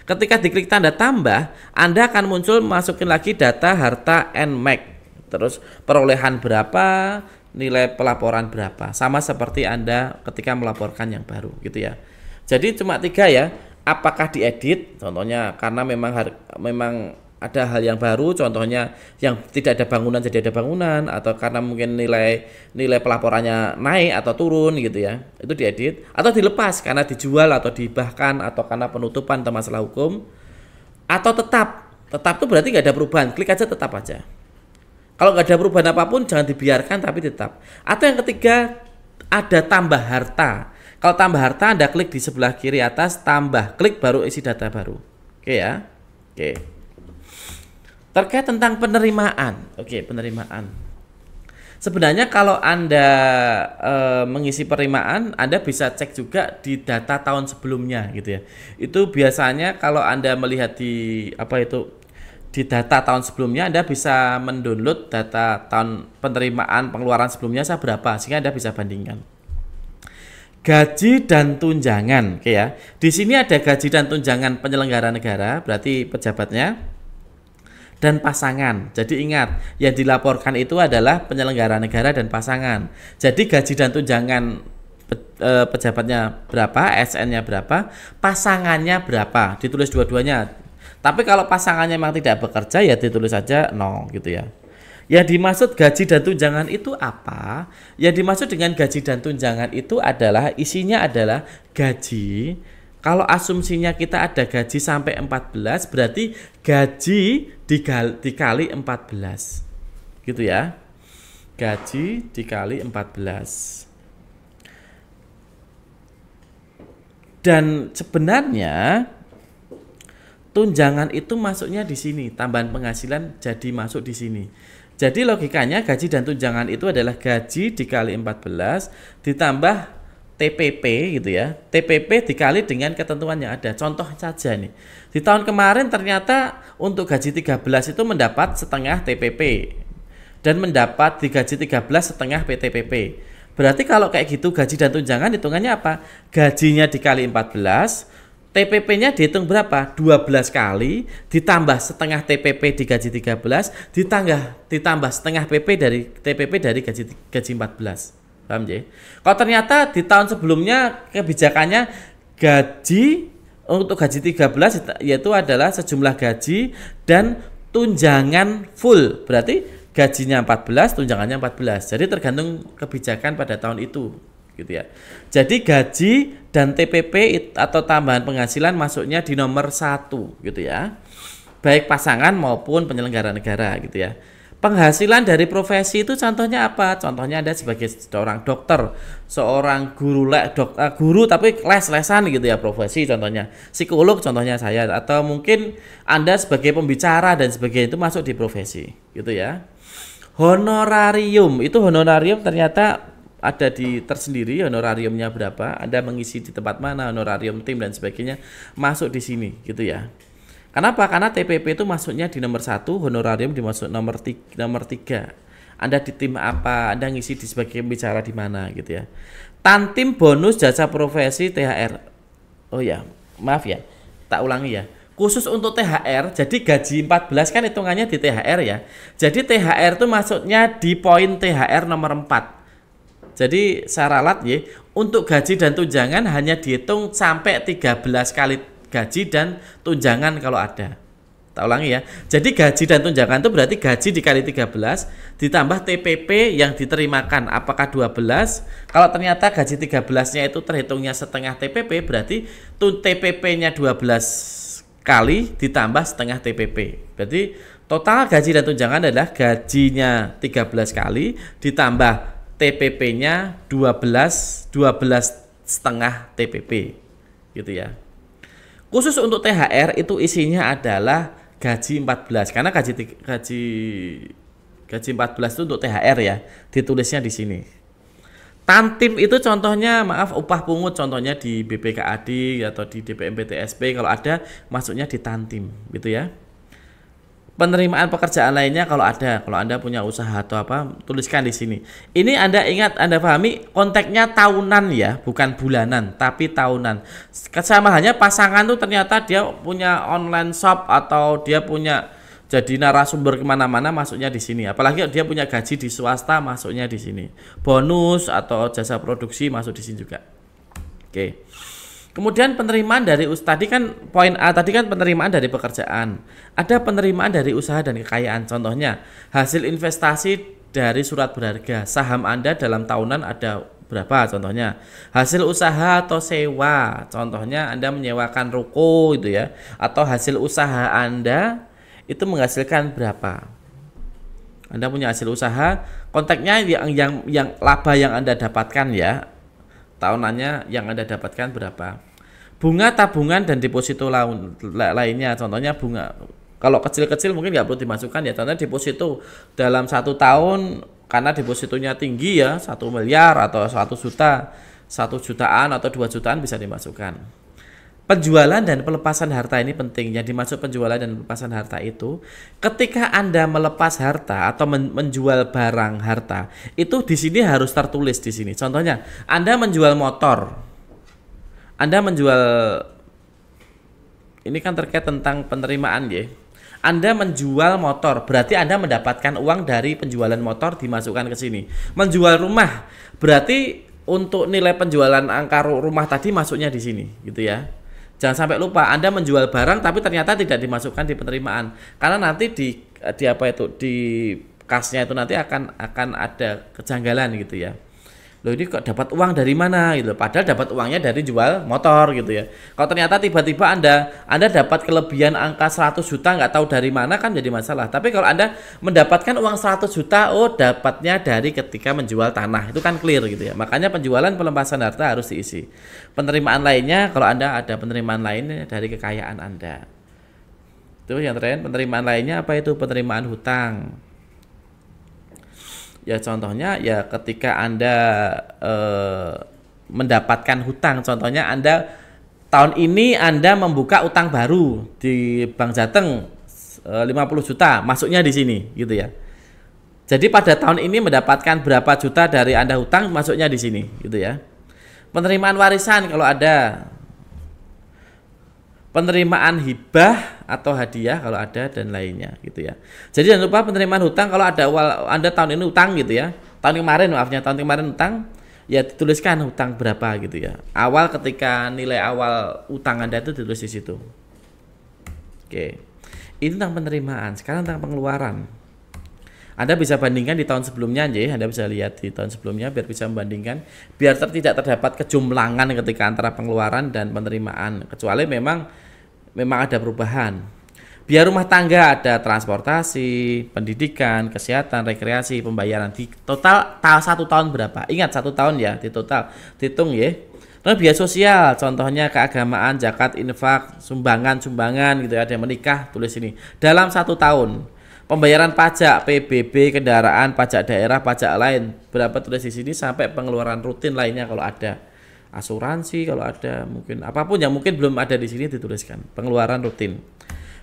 Ketika diklik tanda tambah, Anda akan muncul masukin lagi data harta NMAX. Terus perolehan berapa, nilai pelaporan berapa. Sama seperti Anda ketika melaporkan yang baru gitu ya. Jadi cuma 3 ya. Apakah diedit? Contohnya karena memang ada hal yang baru, contohnya yang tidak ada bangunan jadi ada bangunan, atau karena mungkin nilai pelaporannya naik atau turun gitu ya, itu diedit, atau dilepas karena dijual atau dihibahkan, atau karena penutupan atau masalah hukum, atau tetap itu berarti nggak ada perubahan, klik aja tetap aja. Kalau nggak ada perubahan apapun jangan dibiarkan tapi tetap. Atau yang ketiga ada tambah harta. Kalau tambah harta Anda klik di sebelah kiri atas tambah, klik baru isi data baru. Oke ya. Oke. Terkait tentang penerimaan. Oke, penerimaan. Sebenarnya kalau Anda mengisi penerimaan, Anda bisa cek juga di data tahun sebelumnya gitu ya. Itu biasanya kalau Anda melihat di di data tahun sebelumnya, Anda bisa mendownload data tahun penerimaan pengeluaran sebelumnya berapa sehingga Anda bisa bandingkan. Gaji dan tunjangan, oke ya. Di sini ada gaji dan tunjangan penyelenggara negara, berarti pejabatnya, dan pasangan. Jadi ingat, yang dilaporkan itu adalah penyelenggara negara dan pasangan. Jadi gaji dan tunjangan pejabatnya berapa, SN-nya berapa, pasangannya berapa, ditulis dua-duanya. Tapi kalau pasangannya memang tidak bekerja ya ditulis saja 0 gitu ya. Yang dimaksud gaji dan tunjangan itu apa? Yang dimaksud dengan gaji dan tunjangan itu adalah isinya adalah gaji. Kalau asumsinya kita ada gaji sampai 14, berarti gaji dikali 14. Gitu ya. Gaji dikali 14. Dan sebenarnya tunjangan itu masuknya di sini, tambahan penghasilan jadi masuk di sini. Jadi logikanya gaji dan tunjangan itu adalah gaji dikali 14 ditambah TPP gitu ya. TPP dikali dengan ketentuan yang ada. Contoh saja nih. Di tahun kemarin ternyata untuk gaji 13 itu mendapat setengah TPP dan mendapat di gaji 13 setengah PTPP. Berarti kalau kayak gitu gaji dan tunjangan hitungannya apa? Gajinya dikali 14, TPP-nya dihitung berapa? 12 kali ditambah setengah TPP di gaji 13 ditambah setengah TPP dari gaji 14. Paham ya? Kalau ternyata di tahun sebelumnya kebijakannya gaji untuk gaji 13 yaitu adalah sejumlah gaji dan tunjangan full. Berarti gajinya 14, tunjangannya 14. Jadi tergantung kebijakan pada tahun itu. Gitu ya. Jadi gaji dan TPP atau tambahan penghasilan masuknya di nomor 1 gitu ya. Baik pasangan maupun penyelenggara negara gitu ya. Penghasilan dari profesi itu contohnya apa? Contohnya Anda sebagai seorang dokter, seorang guru tapi les-lesan gitu ya profesi contohnya. Psikolog contohnya saya, atau mungkin Anda sebagai pembicara dan sebagainya itu masuk di profesi gitu ya. Honorarium, itu honorarium ternyata ada di tersendiri, honorariumnya berapa, Anda mengisi di tempat mana, honorarium tim dan sebagainya masuk di sini gitu ya. Kenapa? Karena TPP itu masuknya di nomor 1, honorarium dimasuk nomor 3. Anda di tim apa, Anda ngisi di sebagai pembicara di mana gitu ya. Tantim bonus jasa profesi THR. Oh ya, maaf ya, tak ulangi ya. Khusus untuk THR, jadi gaji 14 kan hitungannya di THR ya. Jadi THR itu masuknya di poin THR nomor 4. Jadi saya ralat ya, untuk gaji dan tunjangan hanya dihitung sampai 13 kali gaji dan tunjangan kalau ada. Tak ulangi ya. Jadi gaji dan tunjangan itu berarti gaji dikali 13 ditambah TPP yang diterimakan apakah 12. Kalau ternyata gaji 13-nya itu terhitungnya setengah TPP, berarti TPP-nya 12 kali ditambah setengah TPP. Berarti total gaji dan tunjangan adalah gajinya 13 kali ditambah TPP-nya 12 setengah TPP gitu ya. Khusus untuk THR itu isinya adalah gaji 14 karena gaji 14 itu untuk THR ya, ditulisnya di sini. Tantim itu contohnya upah pungut contohnya di BPKAD atau di DPMPTSP kalau ada masuknya di Tantim gitu ya. Penerimaan pekerjaan lainnya kalau ada, kalau Anda punya usaha atau apa, tuliskan di sini. Ini Anda ingat, Anda pahami konteksnya tahunan ya, bukan bulanan, tapi tahunan. Sama halnya pasangan tuh ternyata dia punya online shop atau dia punya jadi narasumber kemana-mana masuknya di sini. Apalagi dia punya gaji di swasta masuknya di sini. Bonus atau jasa produksi masuk di sini juga. Oke. Kemudian penerimaan dari tadi kan poin A tadi kan penerimaan dari pekerjaan. Ada penerimaan dari usaha dan kekayaan. Contohnya hasil investasi dari surat berharga. Saham Anda dalam tahunan ada berapa contohnya. Hasil usaha atau sewa. Contohnya Anda menyewakan ruko gitu ya. Atau hasil usaha Anda itu menghasilkan berapa. Anda punya hasil usaha, konteksnya yang laba yang Anda dapatkan ya. Tahunannya yang Anda dapatkan berapa. Bunga tabungan dan deposito lainnya, contohnya bunga kalau kecil-kecil mungkin nggak perlu dimasukkan ya, contohnya deposito dalam 1 tahun karena depositonya tinggi ya 1 miliar atau 1 juta, 1 jutaan atau 2 jutaan bisa dimasukkan. Penjualan dan pelepasan harta ini penting. Yang dimaksud penjualan dan pelepasan harta itu ketika Anda melepas harta atau menjual barang harta, itu di sini harus tertulis di sini. Contohnya, Anda menjual motor. Anda menjual, ini kan terkait tentang penerimaan ya. Anda menjual motor, berarti Anda mendapatkan uang dari penjualan motor dimasukkan ke sini. Menjual rumah, berarti untuk nilai penjualan angka rumah tadi masuknya di sini, gitu ya. Jangan sampai lupa Anda menjual barang tapi ternyata tidak dimasukkan di penerimaan. Karena nanti di apa itu di kasnya itu nanti akan ada kejanggalan gitu ya. Loh ini kok dapat uang dari mana gitu. Padahal dapat uangnya dari jual motor gitu ya. Kalau ternyata tiba-tiba Anda dapat kelebihan angka 100 juta nggak tahu dari mana kan jadi masalah. Tapi kalau Anda mendapatkan uang 100 juta, oh dapatnya dari ketika menjual tanah. Itu kan clear gitu ya. Makanya penjualan pelepasan harta harus diisi. Penerimaan lainnya kalau Anda ada penerimaan lainnya dari kekayaan Anda. Itu yang terakhir penerimaan lainnya apa itu? Penerimaan hutang. Ya contohnya ya ketika Anda mendapatkan hutang, contohnya Anda tahun ini Anda membuka utang baru di Bank Jateng 50 juta, masuknya di sini gitu ya. Jadi pada tahun ini mendapatkan berapa juta dari Anda hutang, masuknya di sini gitu ya. Penerimaan warisan kalau ada, penerimaan hibah atau hadiah kalau ada dan lainnya gitu ya. Jadi jangan lupa penerimaan hutang kalau ada Anda tahun ini hutang gitu ya. Tahun kemarin hutang ya dituliskan hutang berapa gitu ya. Awal ketika nilai awal utang Anda itu ditulis di situ. Oke. Ini tentang penerimaan, sekarang tentang pengeluaran. Anda bisa bandingkan di tahun sebelumnya aja, Anda bisa lihat di tahun sebelumnya biar bisa membandingkan, biar tidak terdapat kejumlangan ketika antara pengeluaran dan penerimaan, kecuali memang ada perubahan. Biar rumah tangga ada transportasi, pendidikan, kesehatan, rekreasi, pembayaran di total 1 tahun berapa? Ingat 1 tahun ya, di total dihitung ya. Terus biaya sosial, contohnya keagamaan, zakat, infak, sumbangan gitu ya, ada yang menikah, tulis ini dalam 1 tahun. Pembayaran pajak, PBB, kendaraan, pajak daerah, pajak lain, berapa tulis di sini sampai pengeluaran rutin lainnya kalau ada. Asuransi kalau ada, mungkin apapun yang mungkin belum ada di sini dituliskan. Pengeluaran rutin.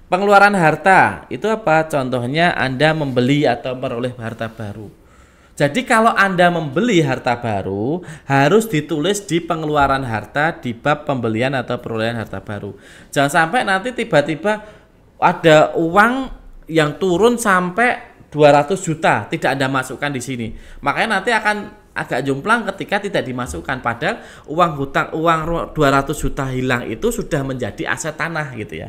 Pengeluaran harta, itu apa? Contohnya Anda membeli atau memperoleh harta baru. Jadi kalau Anda membeli harta baru, harus ditulis di pengeluaran harta di bab pembelian atau perolehan harta baru. Jangan sampai nanti tiba-tiba ada uang yang turun sampai 200 juta tidak Anda masukkan di sini. Makanya nanti akan agak jomplang ketika tidak dimasukkan, padahal uang 200 juta hilang itu sudah menjadi aset tanah gitu ya.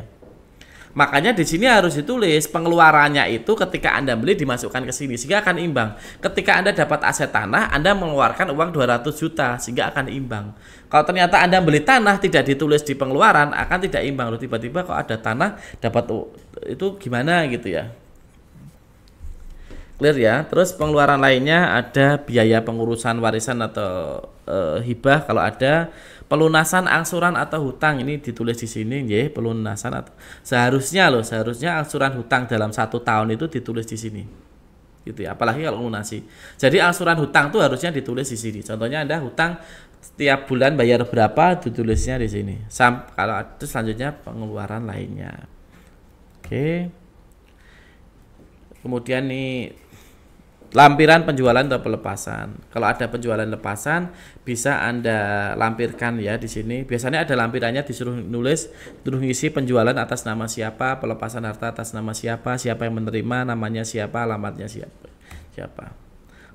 Makanya di sini harus ditulis pengeluarannya itu ketika Anda beli dimasukkan ke sini sehingga akan imbang. Ketika Anda dapat aset tanah, Anda mengeluarkan uang 200 juta sehingga akan imbang. Kalau ternyata Anda beli tanah tidak ditulis di pengeluaran, akan tidak imbang. Loh, tiba-tiba kok ada tanah dapat itu gimana gitu ya. Clear ya. Terus pengeluaran lainnya ada biaya pengurusan warisan atau hibah kalau ada, pelunasan angsuran atau hutang, ini ditulis di sini ya, pelunasan atau seharusnya angsuran hutang dalam 1 tahun itu ditulis di sini. Gitu ya, apalagi kalau lunasi. Jadi angsuran hutang itu harusnya ditulis di sini. Contohnya Anda hutang setiap bulan bayar berapa, ditulisnya di sini. Kalau itu selanjutnya pengeluaran lainnya. Oke. Kemudian nih lampiran penjualan atau pelepasan. Kalau ada penjualan lepasan bisa Anda lampirkan ya di sini. Biasanya ada lampirannya, disuruh nulis, suruh ngisi penjualan atas nama siapa, pelepasan harta atas nama siapa, siapa yang menerima, namanya siapa, alamatnya siapa.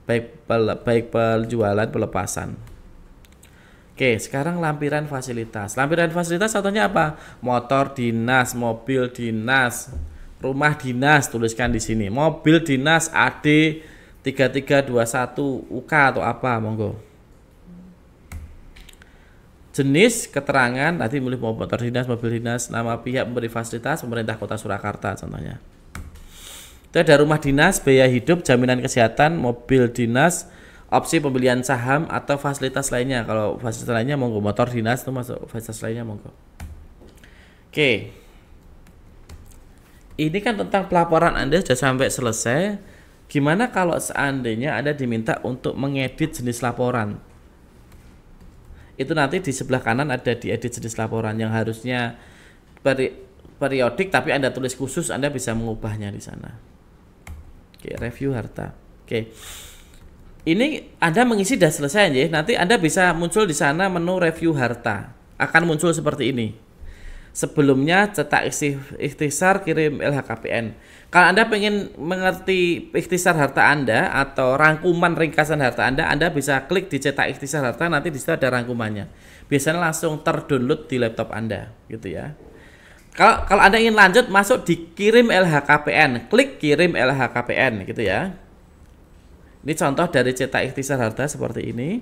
Baik penjualan pelepasan. Oke, sekarang lampiran fasilitas. Lampiran fasilitas contohnya apa? Motor dinas, mobil dinas, rumah dinas, tuliskan di sini. Mobil dinas AD 3321 UK atau apa, monggo. Jenis keterangan tadi mulai motor dinas, mobil dinas, nama pihak memberi fasilitas pemerintah Kota Surakarta contohnya. Itu ada rumah dinas, biaya hidup, jaminan kesehatan, mobil dinas, opsi pembelian saham atau fasilitas lainnya. Kalau fasilitas lainnya monggo, motor dinas itu masuk fasilitas lainnya monggo. Oke. Ini kan tentang pelaporan Anda sudah sampai selesai. Gimana kalau seandainya Anda diminta untuk mengedit jenis laporan? Itu nanti di sebelah kanan ada diedit jenis laporan yang harusnya periodik, tapi Anda tulis khusus, Anda bisa mengubahnya di sana. Oke, review harta. Oke. Ini Anda mengisi sudah selesai ya. Nanti Anda bisa muncul di sana menu review harta. Akan muncul seperti ini. Sebelumnya cetak ikhtisar, kirim LHKPN. Kalau Anda pengen mengerti ikhtisar harta Anda atau rangkuman ringkasan harta Anda bisa klik di cetak ikhtisar harta, nanti di situ ada rangkumannya. Biasanya langsung terdownload di laptop Anda, gitu ya. Kalau Anda ingin lanjut, masuk di kirim LHKPN, klik kirim LHKPN, gitu ya. Ini contoh dari cetak ikhtisar harta seperti ini,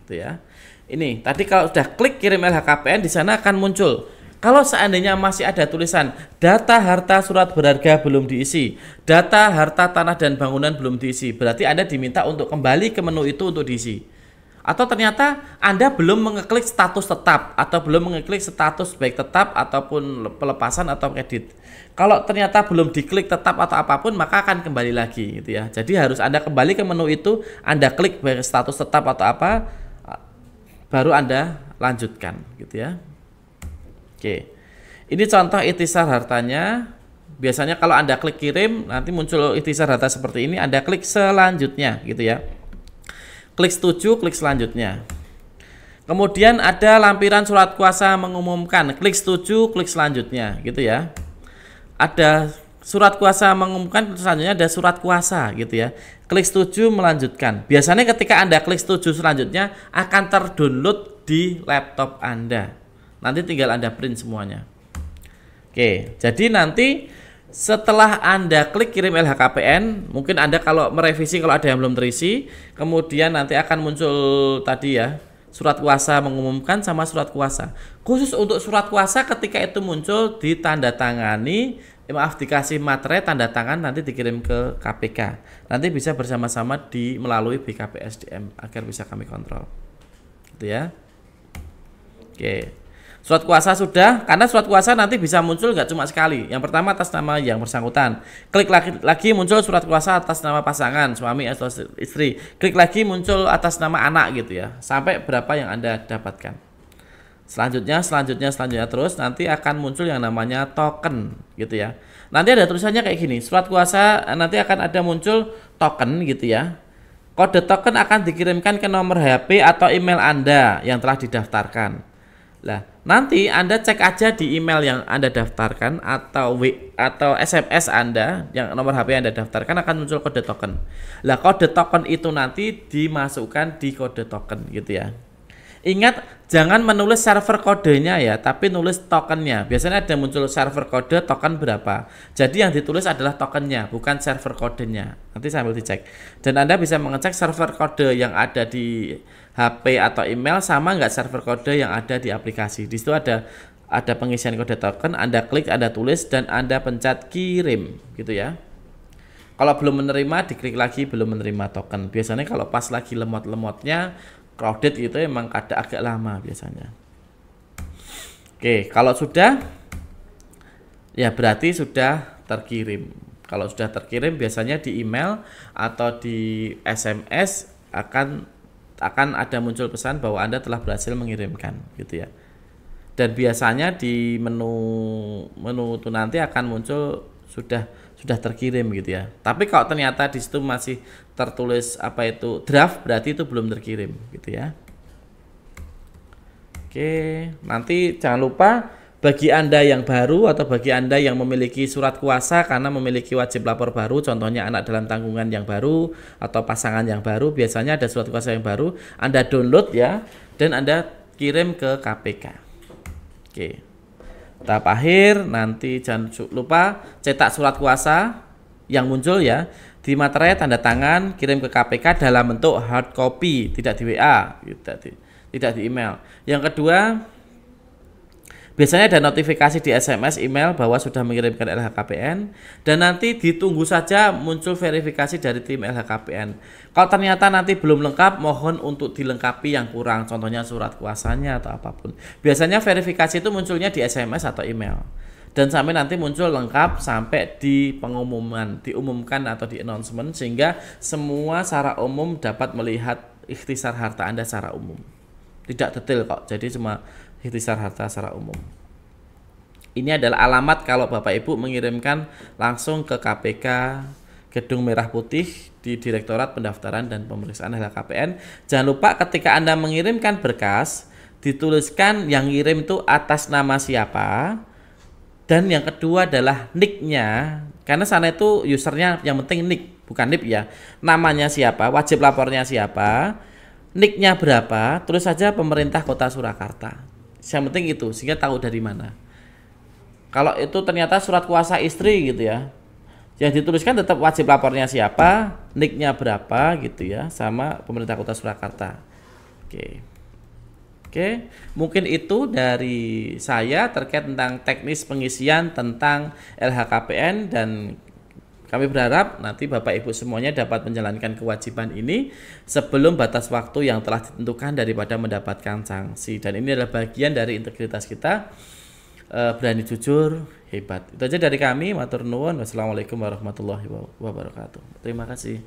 gitu ya. Ini tadi kalau sudah klik kirim LHKPN, di sana akan muncul. Kalau seandainya masih ada tulisan data harta surat berharga belum diisi, data harta tanah dan bangunan belum diisi, berarti Anda diminta untuk kembali ke menu itu untuk diisi. Atau ternyata Anda belum mengeklik status tetap atau belum mengeklik status baik tetap ataupun pelepasan atau edit. Kalau ternyata belum diklik tetap atau apapun, maka akan kembali lagi, gitu ya. Jadi harus Anda kembali ke menu itu, Anda klik baik status tetap atau apa, baru Anda lanjutkan, gitu ya. Oke, ini contoh ikhtisar hartanya. Biasanya kalau Anda klik kirim, nanti muncul ikhtisar harta seperti ini. Anda klik selanjutnya, gitu ya. Klik setuju, klik selanjutnya. Kemudian ada lampiran surat kuasa mengumumkan. Klik setuju, klik selanjutnya, gitu ya. Ada surat kuasa mengumumkan, selanjutnya ada surat kuasa, gitu ya. Klik setuju, melanjutkan. Biasanya ketika Anda klik setuju selanjutnya akan terdownload di laptop Anda. Nanti tinggal Anda print semuanya. Oke, jadi nanti setelah Anda klik kirim LHKPN, mungkin Anda kalau merevisi kalau ada yang belum terisi, kemudian nanti akan muncul tadi ya, surat kuasa mengumumkan sama surat kuasa. Khusus untuk surat kuasa ketika itu muncul ditandatangani, dikasih materai tanda tangan, nanti dikirim ke KPK. Nanti bisa bersama-sama melalui BKPSDM agar bisa kami kontrol. Gitu ya. Oke. Surat kuasa sudah, karena surat kuasa nanti bisa muncul nggak cuma sekali. Yang pertama atas nama yang bersangkutan. Klik lagi muncul surat kuasa atas nama pasangan, suami atau istri. Klik lagi muncul atas nama anak, gitu ya. Sampai berapa yang Anda dapatkan. Selanjutnya terus nanti akan muncul yang namanya token, gitu ya. Nanti ada tulisannya kayak gini. Surat kuasa nanti akan ada muncul token, gitu ya. Kode token akan dikirimkan ke nomor HP atau email Anda yang telah didaftarkan. Lah, nanti Anda cek aja di email yang Anda daftarkan atau SMS Anda yang nomor HP yang Anda daftarkan akan muncul kode token. Lah, kode token itu nanti dimasukkan di kode token, gitu ya. Ingat, jangan menulis server kodenya ya, tapi nulis tokennya. Biasanya ada muncul server kode token berapa. Jadi yang ditulis adalah tokennya, bukan server kodenya. Nanti sambil dicek. Dan Anda bisa mengecek server kode yang ada di HP atau email sama nggak server kode yang ada di aplikasi. Di situ ada pengisian kode token. Anda klik, Anda tulis, dan Anda pencet kirim, gitu ya. Kalau belum menerima, diklik lagi belum menerima token. Biasanya kalau pas lagi lemot-lemotnya crowded gitu emang agak lama biasanya. Oke, kalau sudah ya berarti sudah terkirim. Kalau sudah terkirim biasanya di email atau di SMS akan ada muncul pesan bahwa Anda telah berhasil mengirimkan, gitu ya. Dan biasanya di menu itu nanti akan muncul sudah terkirim gitu ya. Tapi kalau ternyata di situ masih tertulis apa itu draft, berarti itu belum terkirim gitu ya. Oke, nanti jangan lupa bagi Anda yang baru atau bagi Anda yang memiliki surat kuasa karena memiliki wajib lapor baru, contohnya anak dalam tanggungan yang baru atau pasangan yang baru, biasanya ada surat kuasa yang baru, Anda download ya dan Anda kirim ke KPK. Oke. Tahap akhir nanti jangan lupa cetak surat kuasa yang muncul ya, di materai tanda tangan, kirim ke KPK dalam bentuk hard copy, tidak di WA, tidak di email. Yang kedua, biasanya ada notifikasi di SMS, email bahwa sudah mengirimkan LHKPN dan nanti ditunggu saja muncul verifikasi dari tim LHKPN. Kalau ternyata nanti belum lengkap, mohon untuk dilengkapi yang kurang, contohnya surat kuasanya atau apapun. Biasanya verifikasi itu munculnya di SMS atau email. Dan sampai nanti muncul lengkap sampai di pengumuman, diumumkan atau di announcement sehingga semua secara umum dapat melihat ikhtisar harta Anda secara umum. Tidak detail kok, jadi cuma ikhtisar harta secara umum. Ini adalah alamat kalau Bapak Ibu mengirimkan langsung ke KPK Gedung Merah Putih di Direktorat Pendaftaran dan Pemeriksaan LHKPN. Jangan lupa ketika Anda mengirimkan berkas, dituliskan yang ngirim itu atas nama siapa, dan yang kedua adalah nick-nya, karena sana itu usernya yang penting nick, bukan NIP ya. Namanya siapa, wajib lapornya siapa, nick-nya berapa, tulis saja pemerintah Kota Surakarta. Yang penting itu, sehingga tahu dari mana. Kalau itu ternyata surat kuasa istri gitu ya, yang dituliskan tetap wajib lapornya siapa, nick-nya berapa gitu ya, sama pemerintah Kota Surakarta. Oke, mungkin itu dari saya terkait tentang teknis pengisian tentang LHKPN, dan kami berharap nanti Bapak Ibu semuanya dapat menjalankan kewajiban ini sebelum batas waktu yang telah ditentukan daripada mendapatkan sanksi. Dan ini adalah bagian dari integritas kita, berani jujur, hebat. Itu aja dari kami, matur nuwun. Wassalamualaikum warahmatullahi wabarakatuh. Terima kasih.